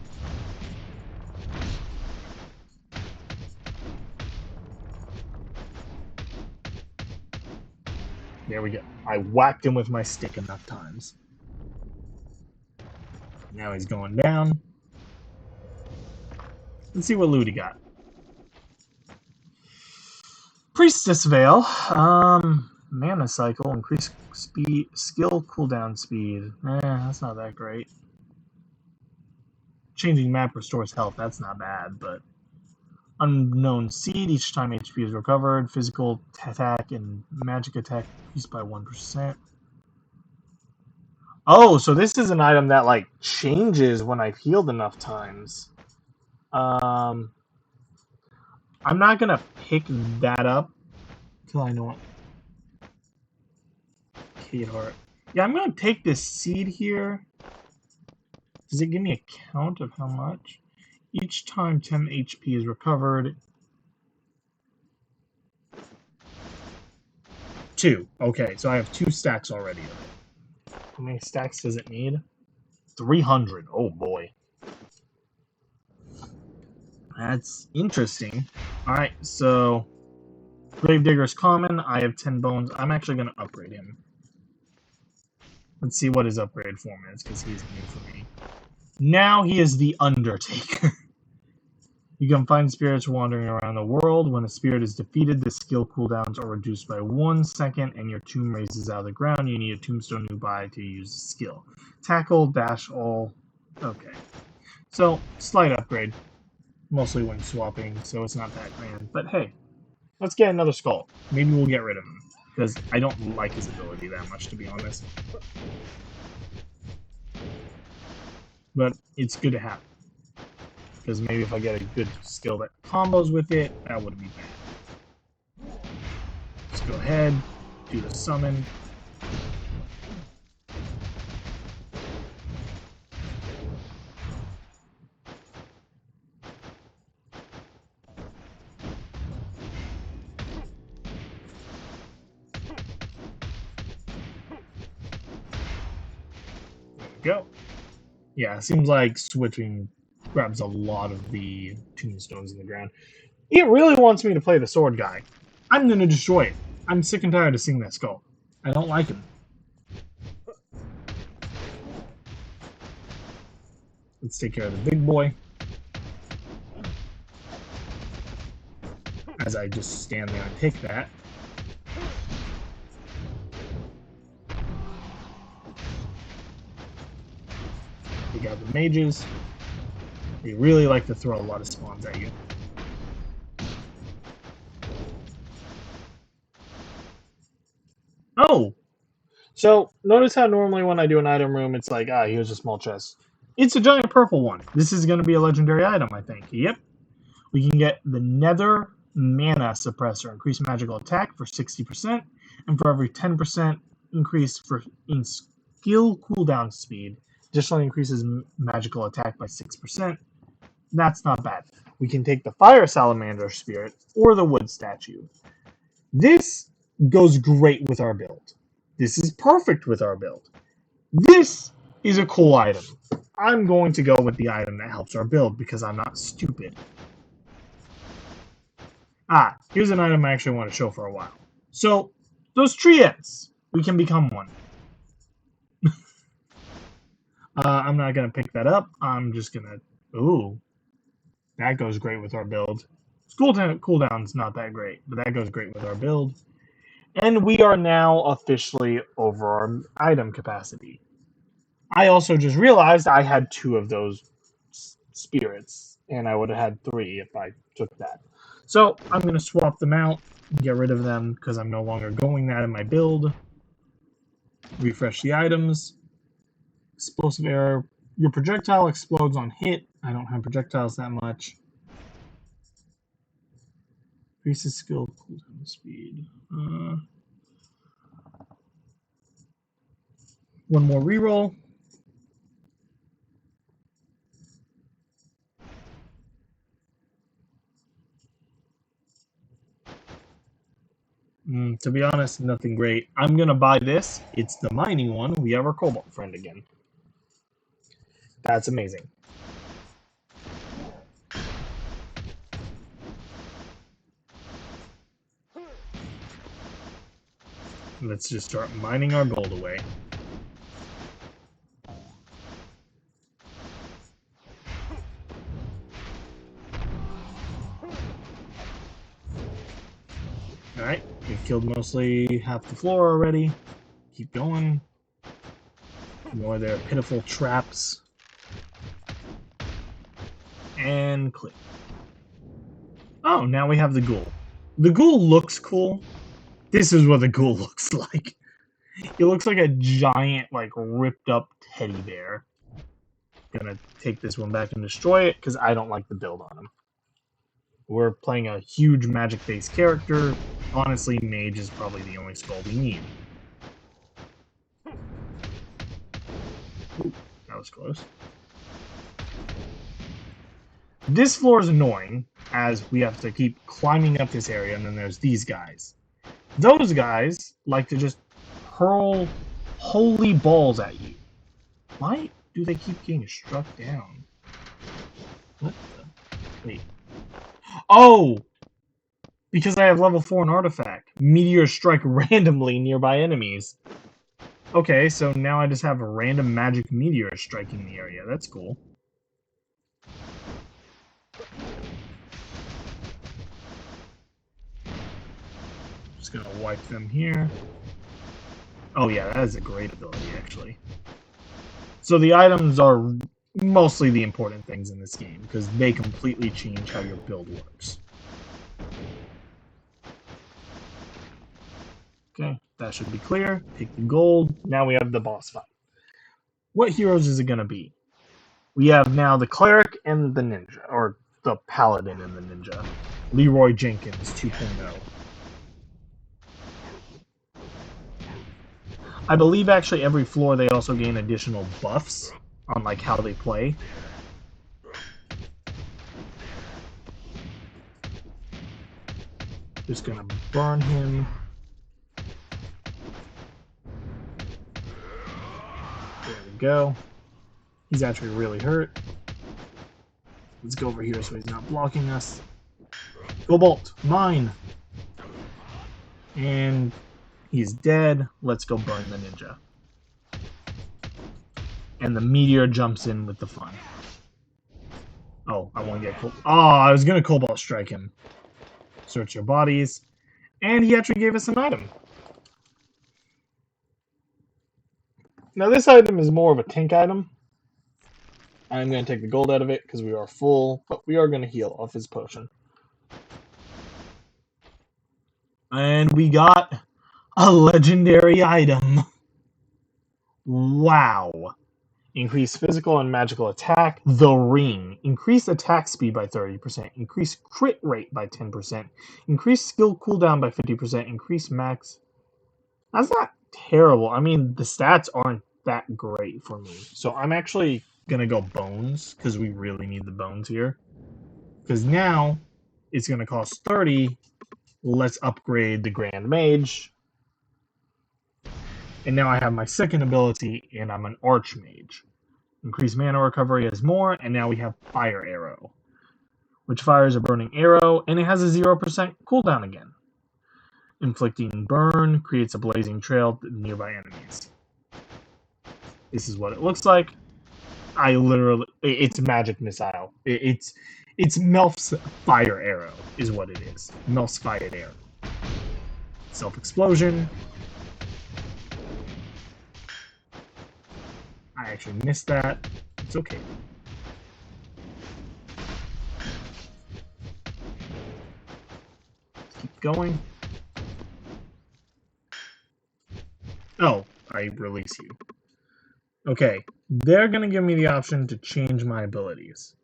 S1: There we go. I whacked him with my stick enough times. Now he's going down. Let's see what loot he got. Priestess Veil. Mana cycle, increase speed, skill cooldown speed. That's not that great. Changing map restores health. That's not bad, but unknown seed. Each time HP is recovered, physical attack and magic attack increased by 1%. Oh, so this is an item that like changes when I've healed enough times. I'm not gonna pick that up until I know it. Kate Heart. Yeah, I'm gonna take this seed here. Does it give me a count of how much? Each time 10 HP is recovered. 2. Okay, so I have 2 stacks already of it. How many stacks does it need? 300. Oh boy. That's interesting. Alright, so Gravedigger's common. I have 10 bones. I'm actually going to upgrade him. Let's see what his upgrade form is, because he's new for me. Now he is the Undertaker. You can find spirits wandering around the world. When a spirit is defeated, the skill cooldowns are reduced by 1 second, and your tomb raises out of the ground. You need a tombstone nearby to use the skill. Tackle, dash, all. Okay. So, slight upgrade. Mostly when swapping, so it's not that grand. But hey, let's get another skull. Maybe we'll get rid of him, because I don't like his ability that much, to be honest. But it's good to have. Because maybe if I get a good skill that combos with it, that wouldn't be bad. Let's go ahead, do the summon. There we go. Yeah, it seems like switching grabs a lot of the tombstones in the ground. It really wants me to play the sword guy. I'm going to destroy it. I'm sick and tired of seeing that skull. I don't like him. Let's take care of the big boy. As I just stand there and take that. We got the mages. They really like to throw a lot of spawns at you. Oh! So, notice how normally when I do an item room, it's like, here's a small chest. It's a giant purple one. This is going to be a legendary item, I think. Yep. We can get the Nether Mana Suppressor. Increase magical attack for 60%, and for every 10% increase in skill cooldown speed. Additionally increases magical attack by 6%. That's not bad. We can take the Fire Salamander Spirit or the Wood Statue. This goes great with our build. This is perfect with our build. This is a cool item. I'm going to go with the item that helps our build because I'm not stupid. Here's an item I actually want to show for a while. So, those tree ends, we can become one. I'm not going to pick that up. I'm just going to... Ooh. That goes great with our build. Cooldown's not that great, but that goes great with our build. And we are now officially over our item capacity. I also just realized I had 2 of those spirits, and I would have had 3 if I took that. So I'm going to swap them out and get rid of them because I'm no longer going that in my build. Refresh the items. Explosive error. Your projectile explodes on hit. I don't have projectiles that much. Increases skill cooldown speed. One more reroll. To be honest, nothing great. I'm going to buy this. It's the mining one. We have our cobalt friend again. That's amazing. Let's just start mining our gold away. Alright, we've killed mostly half the floor already. Keep going. Ignore their pitiful traps. And click. Oh, now we have the ghoul. The ghoul looks cool. This is what the ghoul looks like. It looks like a giant, ripped up teddy bear. Gonna take this one back and destroy it, because I don't like the build on him. We're playing a huge magic-based character. Honestly, mage is probably the only skull we need. Ooh, that was close. This floor is annoying, as we have to keep climbing up this area, and then there's these guys. Those guys like to just hurl holy balls at you. Why do they keep getting struck down? What the... Wait. Oh! Because I have level 4 an artifact. Meteors strike randomly nearby enemies. Okay, so now I just have a random magic meteor striking the area. That's cool. Just gonna wipe them here. Oh yeah, that is a great ability, actually. So the items are mostly the important things in this game, because they completely change how your build works. Okay, that should be clear. Take the gold. Now we have the boss fight. What heroes is it going to be? We have now the cleric and the ninja, or the paladin and the ninja. Leroy Jenkins 2.0. I believe actually every floor they also gain additional buffs on how they play. Just gonna burn him. There we go. He's actually really hurt. Let's go over here so he's not blocking us. Cobalt, mine! And he's dead. Let's go burn the ninja. And the meteor jumps in with the fun. Oh, I want to get Cobalt. Oh, I was going to Cobalt strike him. Search your bodies. And he actually gave us an item. Now this item is more of a tank item. I'm going to take the gold out of it because we are full, but we are going to heal off his potion. And we got a legendary item. Wow. Increase physical and magical attack. The Ring. Increase attack speed by 30%. Increase crit rate by 10%. Increase skill cooldown by 50%. Increase max. That's not terrible. I mean, the stats aren't that great for me. So I'm actually going to go bones because we really need the bones here. Because now it's going to cost 30. Let's upgrade the Grand Mage. And now I have my second ability, and I'm an Archmage. Increase mana recovery as more, and now we have Fire Arrow, which fires a burning arrow, and it has a 0% cooldown again. Inflicting burn creates a blazing trail to nearby enemies. This is what it looks like. It's magic missile. It's Melf's fire arrow is what it is. Melf's fire arrow. Self-explosion. I actually missed that. It's okay. Let's keep going. Oh, I release you. Okay, they're going to give me the option to change my abilities.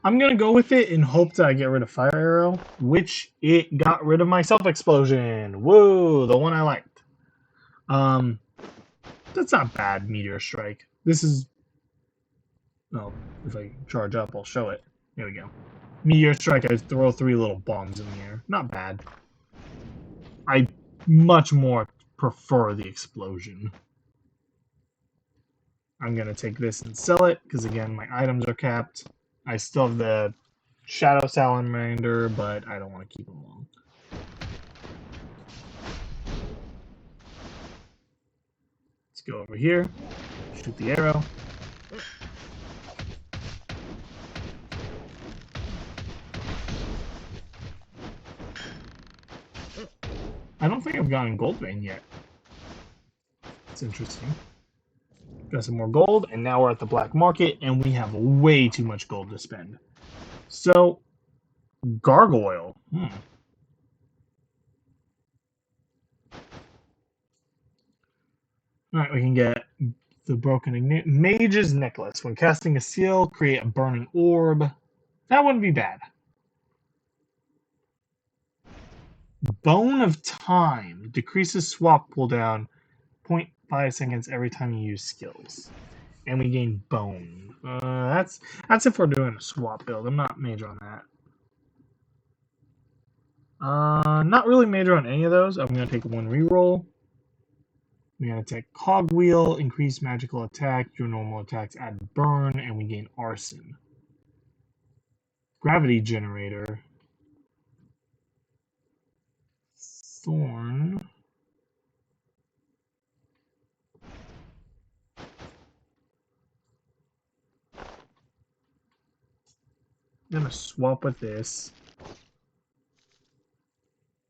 S1: I'm going to go with it in hopes that I get rid of Fire Arrow, which it got rid of my Self-Explosion. Woo, the one I liked. That's not bad, Meteor Strike. This is... Oh, if I charge up, I'll show it. There we go. Meteor Strike, I throw 3 little bombs in the air. Not bad. I much more prefer the explosion. I'm going to take this and sell it, because again, my items are capped. I still have the Shadow Salamander, but I don't want to keep them long. Let's go over here, shoot the arrow. I don't think I've gotten Gold Vein yet. It's interesting. Got some more gold, and now we're at the black market, and we have way too much gold to spend. So, Gargoyle. Alright, we can get the Broken Mage's Necklace. When casting a seal, create a burning orb. That wouldn't be bad. Bone of Time. Decreases swap cooldown 0.5 seconds every time you use skills. And we gain Bone. That's if we're doing a swap build. I'm not major on that. Not really major on any of those. I'm going to take 1 reroll. We're going to take Cogwheel, increase magical attack, your normal attacks add burn, and we gain Arson. Gravity Generator. Thorn. I'm going to swap with this.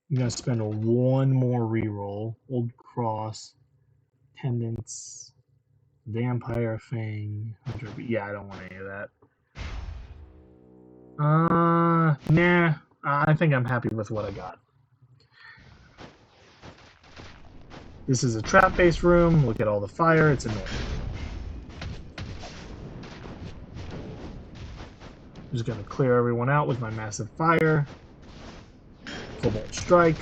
S1: I'm going to spend 1 more reroll. Old Cross. Pendants. Vampire Fang. Yeah, I don't want any of that. Nah. I think I'm happy with what I got. This is a trap-based room. Look at all the fire. It's annoying. I'm just going to clear everyone out with my massive fire. Cobalt Strike.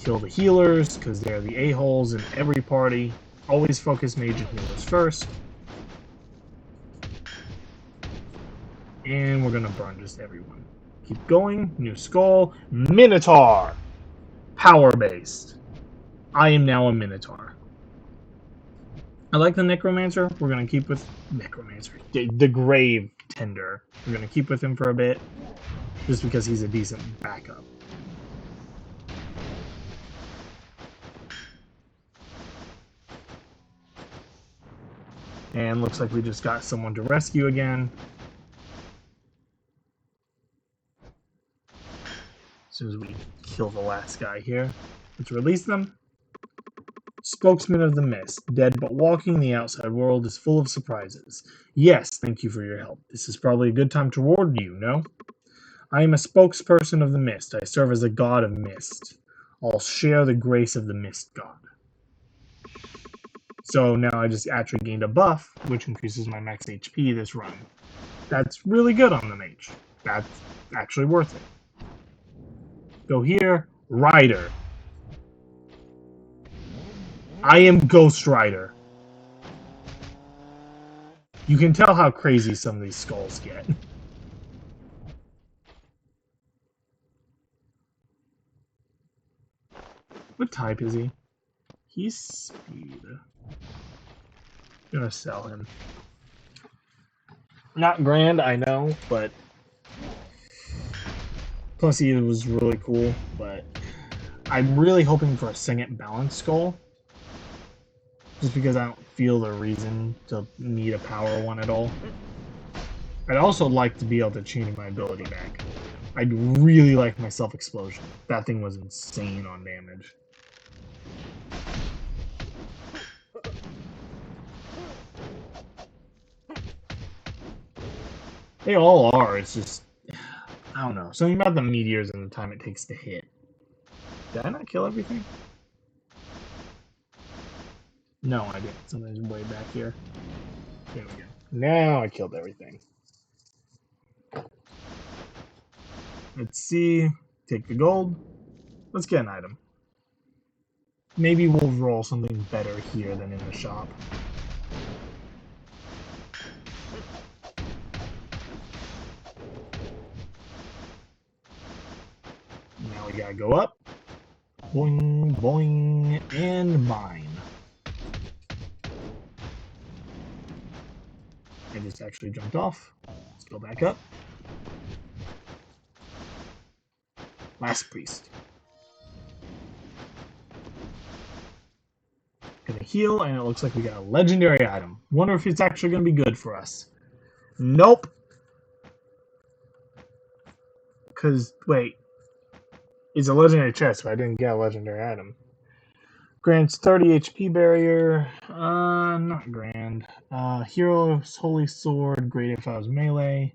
S1: Kill the healers, because they're the a-holes in every party. Always focus mage and healers first. And we're going to burn just everyone. Keep going. New skull. Minotaur. Power-based. I am now a Minotaur. I like the Necromancer. We're going to keep with Necromancer. The Grave Tender. We're going to keep with him for a bit. Just because he's a decent backup. And looks like we just got someone to rescue again. As soon as we kill the last guy here. Let's release them. Spokesman of the Mist, dead but walking, the outside world is full of surprises. Yes, thank you for your help. This is probably a good time to reward you, no? I am a spokesperson of the Mist. I serve as a god of Mist. I'll share the grace of the Mist god. So now I just actually gained a buff, which increases my max HP this run. That's really good on the mage. That's actually worth it. Go here, Rider. I am Ghost Rider. You can tell how crazy some of these skulls get. What type is he? He's speed. Gonna sell him. Not grand, I know, but plus he was really cool, but I'm really hoping for a Sing It Balance Skull. Just because I don't feel the reason to need a power one at all. I'd also like to be able to change my ability back. I'd really like my Self-Explosion. That thing was insane on damage. They all are, it's just... I don't know. Something about the meteors and the time it takes to hit. Did I not kill everything? No, I didn't. Something's way back here. There we go. Now I killed everything. Let's see. Take the gold. Let's get an item. Maybe we'll roll something better here than in the shop. Now we gotta go up. Boing, boing, and mine. I just actually jumped off. Let's go back up. Last priest. Gonna heal, and it looks like we got a legendary item. Wonder if it's actually gonna be good for us. Nope. Because, wait. It's a legendary chest, but I didn't get a legendary item. Grants 30 HP barrier. Not grand. Hero's Holy Sword, great if I was melee.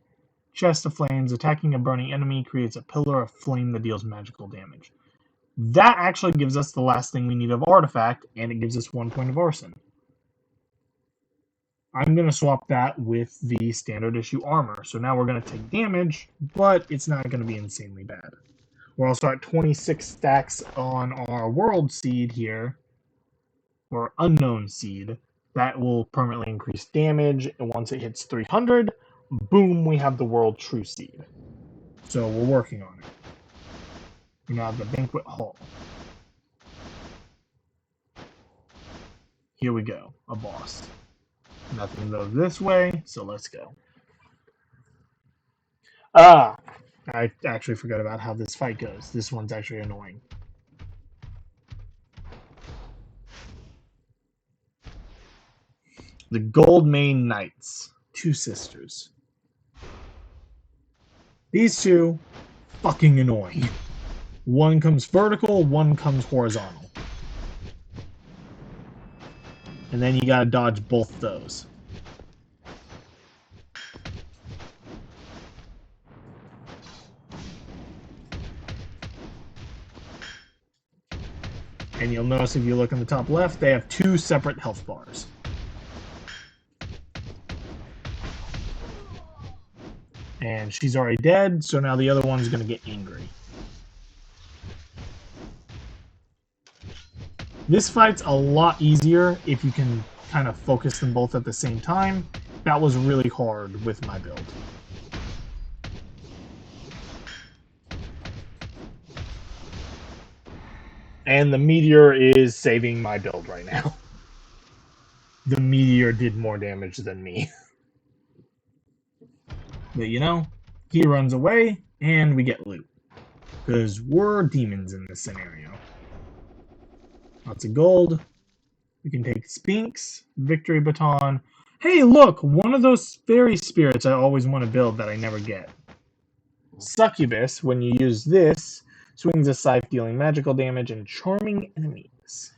S1: Chest of Flames, attacking a burning enemy creates a pillar of flame that deals magical damage. That actually gives us the last thing we need of Artifact, and it gives us 1 point of Arson. I'm going to swap that with the standard issue armor. So now we're going to take damage, but it's not going to be insanely bad. We're also at 26 stacks on our World Seed here, or Unknown Seed. That will permanently increase damage, and once it hits 300, boom, we have the World True Seed. So we're working on it. We now have the Banquet Hall. Here we go, a boss. Nothing goes this way, so let's go. Ah! I actually forgot about how this fight goes. This one's actually annoying. The Goldmane Knights. 2 sisters. These two, fucking annoying. One comes vertical, one comes horizontal. And then you gotta dodge both those. And you'll notice if you look in the top left, they have 2 separate health bars. And she's already dead, so now the other one's gonna get angry. This fight's a lot easier if you can kind of focus them both at the same time. That was really hard with my build. And the meteor is saving my build right now. The meteor did more damage than me. But you know, he runs away, and we get loot. Because we're demons in this scenario. Lots of gold. We can take Sphinx, Victory Baton. Hey, look! One of those fairy spirits I always want to build that I never get. Succubus, when you use this, swings a scythe dealing magical damage and charming enemies.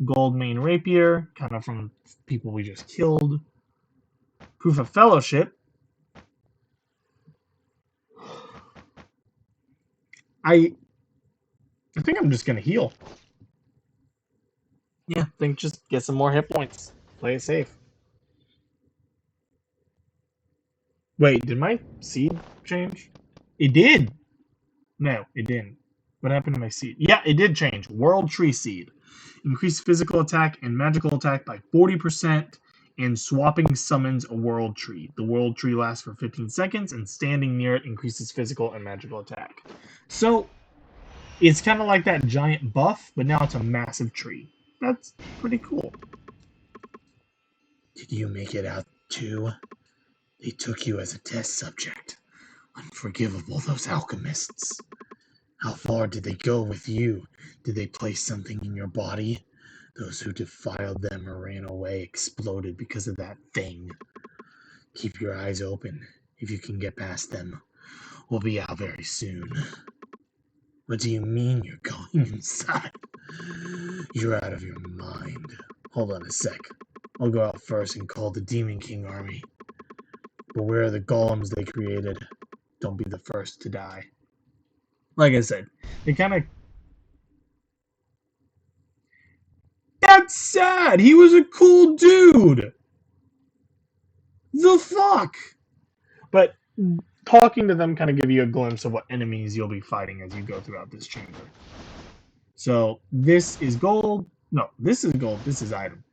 S1: Gold main rapier, kind of from people we just killed. Proof of fellowship. I think I'm just gonna heal. Yeah, I think just get some more hit points. Play it safe. Wait, did my seed change? It did. No, it didn't. What happened to my seed? Yeah, it did change. World Tree Seed. Increase physical attack and magical attack by 40%, and swapping summons a World Tree. The World Tree lasts for 15 seconds, and standing near it increases physical and magical attack. So, it's kind of like that giant buff, but now it's a massive tree. That's pretty cool. Did you make it out too? They took you as a test subject. Unforgivable, those alchemists. How far did they go with you? Did they place something in your body? Those who defiled them or ran away exploded because of that thing. Keep your eyes open. If you can get past them, we'll be out very soon. What do you mean you're going inside? You're out of your mind. Hold on a sec. I'll go out first and call the Demon King army. Beware the golems they created. Don't be the first to die. Like I said, they kind of... That's sad! He was a cool dude! The fuck? But talking to them kind of give you a glimpse of what enemies you'll be fighting as you go throughout this chamber. So, this is gold. No, this is gold. This is item.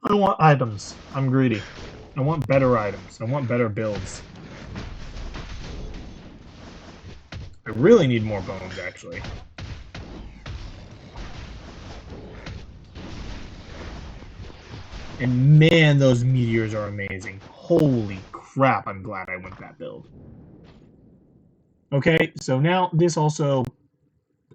S1: I want items. I'm greedy. I want better items. I want better builds. I really need more bones, actually. And man, those meteors are amazing. Holy crap, I'm glad I went that build. Okay, so now this also...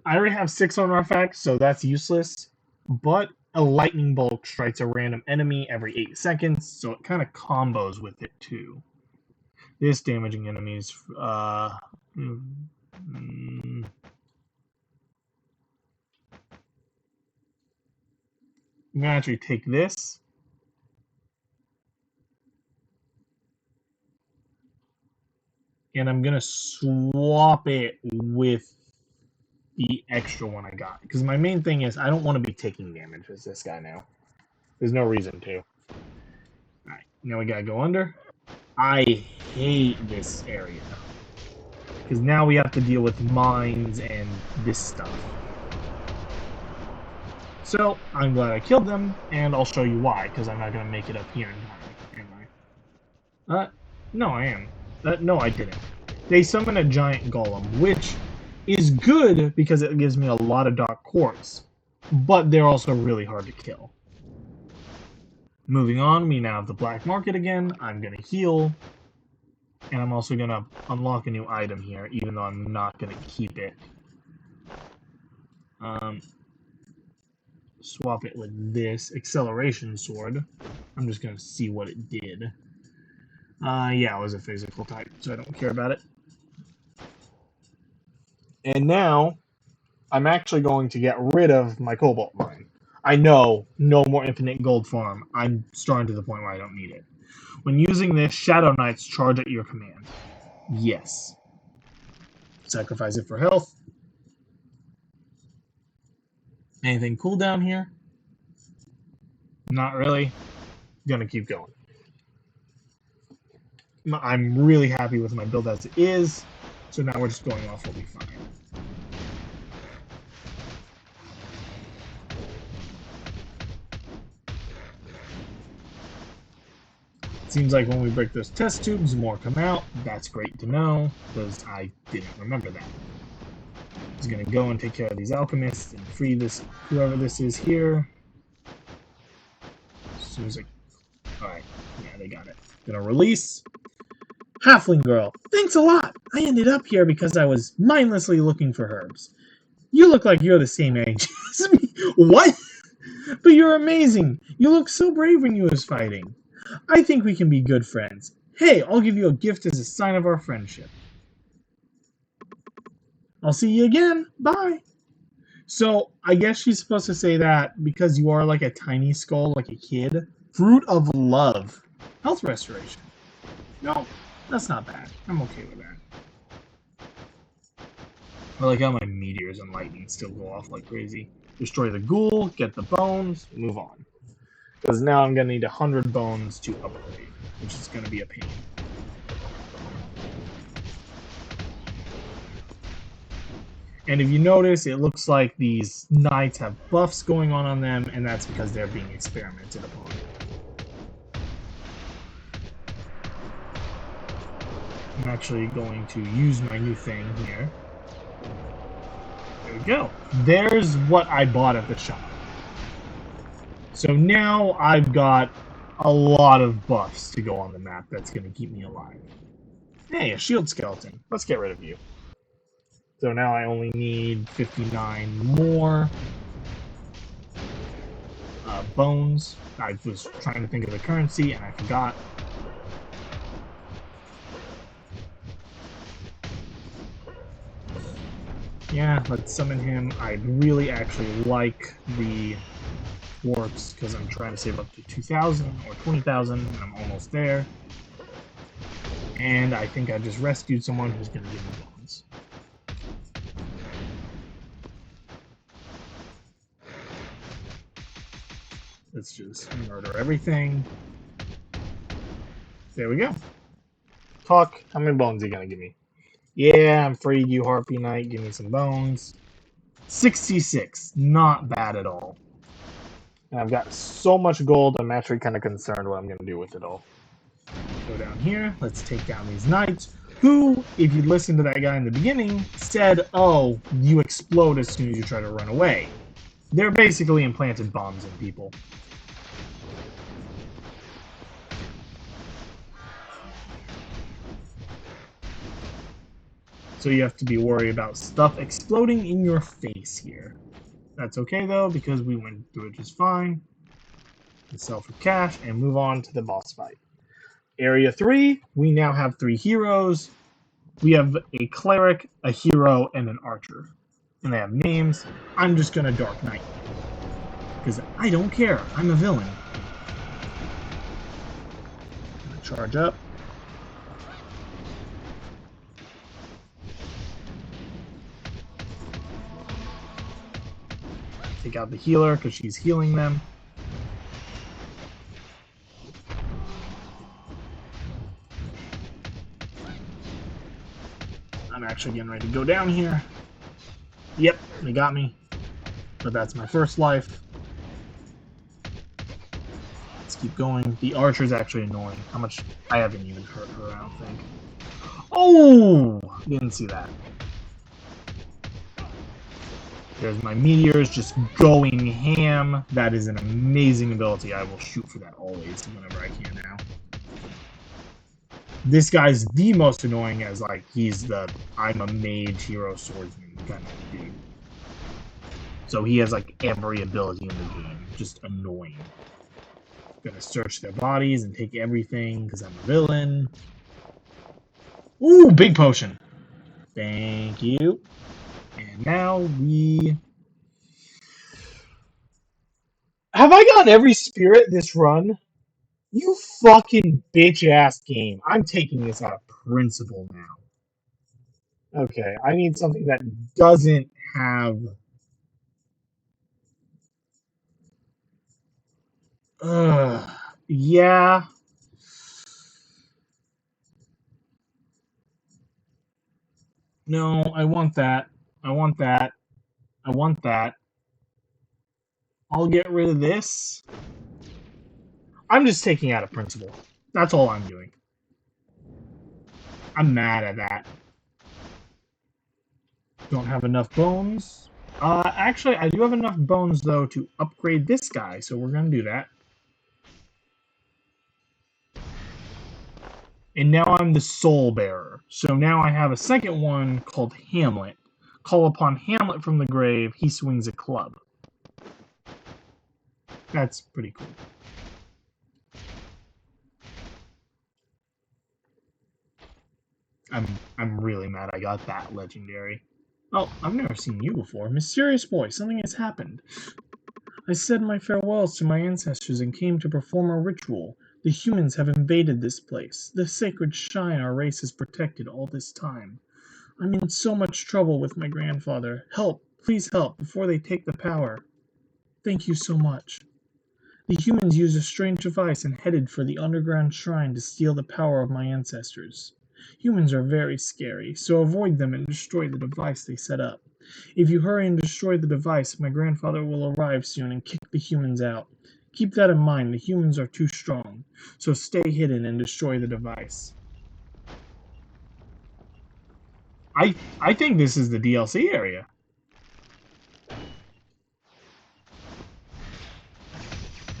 S1: I already have 6 on artifacts, so that's useless. But a lightning bolt strikes a random enemy every 8 seconds, so it kind of combos with it too. This damaging enemies... I'm going to actually take this. And I'm going to swap it with the extra one I got. Because my main thing is I don't want to be taking damage as this guy now. There's no reason to. Alright, now we got to go under. I hate this area. Because now we have to deal with mines and this stuff. So, I'm glad I killed them, and I'll show you why, because I'm not going to make it up here in time, am I? No, I am. No, I didn't. They summon a giant golem, which is good because it gives me a lot of dark quartz, but they're also really hard to kill. Moving on, we now have the black market again. I'm going to heal, and I'm also going to unlock a new item here, even though I'm not going to keep it. Swap it with this acceleration sword. I'm just going to see what it did. Yeah, it was a physical type, so I don't care about it. And now, I'm actually going to get rid of my cobalt mine. I know, no more infinite gold farm. I'm starting to the point where I don't need it. When using this, Shadow Knights charge at your command. Yes. Sacrifice it for health. Anything cool down here? Not really. Gonna keep going. I'm really happy with my build as it is, so now we're just going off what we find. Seems like when we break those test tubes, more come out. That's great to know, because I didn't remember that. He's gonna go and take care of these alchemists and free this whoever this is here. As soon as alright, yeah, they got it. Gonna release. Halfling girl, thanks a lot! I ended up here because I was mindlessly looking for herbs. You look like you're the same age as me. What? But you're amazing! You look so brave when you was fighting. I think we can be good friends. Hey, I'll give you a gift as a sign of our friendship. I'll see you again. Bye! So I guess she's supposed to say that because you are like a tiny skull, like a kid. Fruit of love. Health restoration. No, that's not bad. I'm okay with that. I like how my meteors and lightning still go off like crazy. Destroy the ghoul, get the bones, move on. Because now I'm going to need 100 bones to upgrade, which is going to be a pain. And if you notice, it looks like these knights have buffs going on them, and that's because they're being experimented upon. I'm actually going to use my new thing here. There we go. There's what I bought at the shop. So now I've got a lot of buffs to go on the map that's going to keep me alive. Hey, a shield skeleton. Let's get rid of you. So now I only need 59 more bones. I was trying to think of the currency and I forgot. Yeah, let's summon him. I'd really actually like the warps because I'm trying to save up to 2,000 or 20,000 and I'm almost there. And I think I just rescued someone who's going to give me bones. Let's just murder everything. There we go. Talk. How many bones are you going to give me? Yeah, I'm freed you, Harpy Knight. Give me some bones. 66. Not bad at all. And I've got so much gold, I'm actually kind of concerned what I'm going to do with it all. Go down here. Let's take down these knights, who, if you listen to that guy in the beginning, said, oh, you explode as soon as you try to run away. They're basically implanted bombs in people. So you have to be worried about stuff exploding in your face here. That's okay, though, because we went through it just fine. Let's sell for cash and move on to the boss fight. Area 3, we now have 3 heroes. We have a cleric, a hero, and an archer. And they have names. I'm just going to Dark Knight. Because I don't care. I'm a villain. Charge up. Take out the healer because she's healing them. I'm actually getting ready to go down here. Yep, they got me. But that's my first life. Let's keep going. The archer's actually annoying. How much? I haven't even hurt her, I don't think. Oh! Didn't see that. There's my meteors just going ham. That is an amazing ability. I will shoot for that always whenever I can now. This guy's the most annoying as, like, he's the I'm a mage hero swordsman kind of dude. So he has, like, every ability in the game. Just annoying. Gonna search their bodies and take everything because I'm a villain. Ooh, big potion. Thank you. And now we... Have I gotten every spirit this run? You fucking bitch-ass game. I'm taking this out of principle now. Okay, I need something that doesn't have... yeah. No, I want that. I want that. I want that. I'll get rid of this. I'm just taking out of principle. That's all I'm doing. I'm mad at that. Don't have enough bones. Actually, I do have enough bones, though, to upgrade this guy, so we're going to do that. And now I'm the soul bearer. So now I have a second one called Hamlet. Call upon Hamlet from the grave, he swings a club. That's pretty cool. I'm really mad I got that legendary. Oh, I've never seen you before. Mysterious boy, something has happened. I said my farewells to my ancestors and came to perform a ritual. The humans have invaded this place, the sacred shrine our race has protected all this time. I'm in so much trouble with my grandfather. Help, please help, before they take the power. Thank you so much. The humans used a strange device and headed for the underground shrine to steal the power of my ancestors. Humans are very scary, so avoid them and destroy the device they set up. If you hurry and destroy the device, my grandfather will arrive soon and kick the humans out. Keep that in mind, the humans are too strong, so stay hidden and destroy the device. I think this is the DLC area.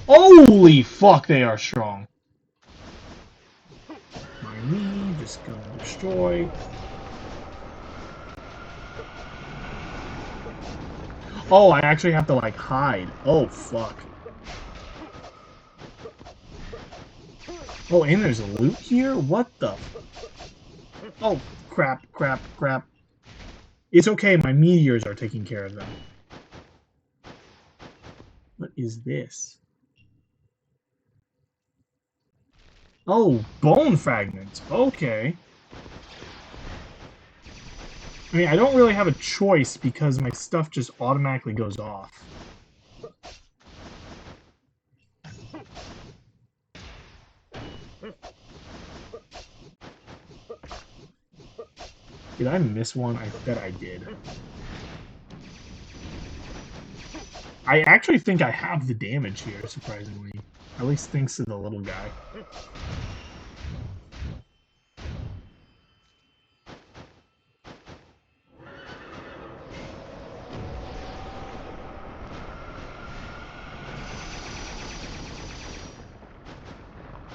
S1: Holy fuck, they are strong. Mind me, just gonna destroy. Oh, I actually have to, like, hide. Oh, fuck. Oh, and there's a loot here? What the? Oh, crap, crap, crap. It's okay, my meteors are taking care of them. What is this? Oh, bone fragments. Okay. I mean, I don't really have a choice because my stuff just automatically goes off. Did I miss one? I bet I did. I actually think I have the damage here, surprisingly. At least thanks to the little guy.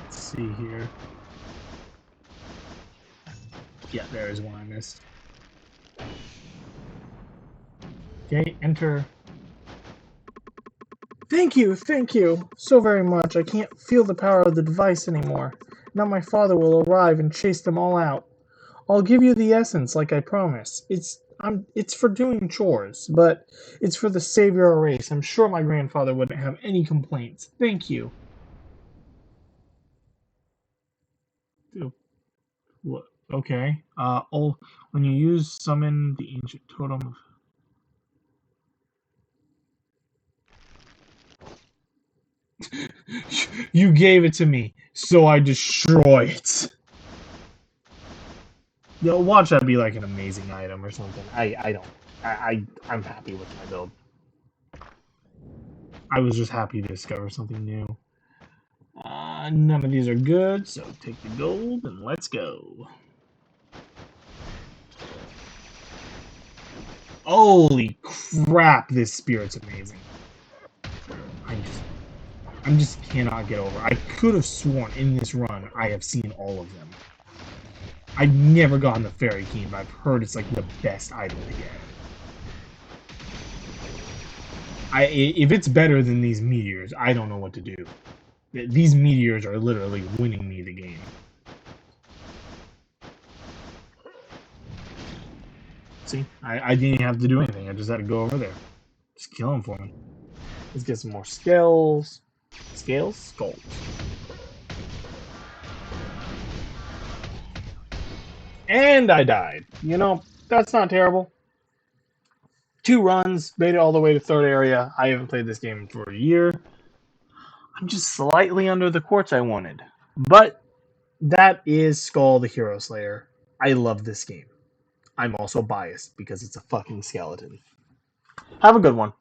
S1: Let's see here. Yeah, there is one I missed. Okay, enter. Thank you so very much. I can't feel the power of the device anymore. Now my father will arrive and chase them all out. I'll give you the essence like I promised. It's for doing chores, but it's for the savior of our race. I'm sure my grandfather wouldn't have any complaints. Thank you. What? Okay. Oh, when you use summon the ancient totem. You gave it to me, so I destroy it. Yo, watch that be like an amazing item or something. I don't. I'm happy with my build. I was just happy to discover something new. None of these are good, so take the gold and let's go. Holy crap, this spirit's amazing. I just cannot get over. I could have sworn in this run I have seen all of them. I've never gotten the fairy key, but I've heard it's like the best item to get. If it's better than these meteors, I don't know what to do. These meteors are literally winning me the game. See, I didn't have to do anything. I just had to go over there. Just kill him for me. Let's get some more scales. Scales? Skulls. And I died. You know, that's not terrible. 2 runs, made it all the way to 3rd area. I haven't played this game for a year. I'm just slightly under the quartz I wanted. But that is Skul the Hero Slayer. I love this game. I'm also biased because it's a fucking skeleton. Have a good one.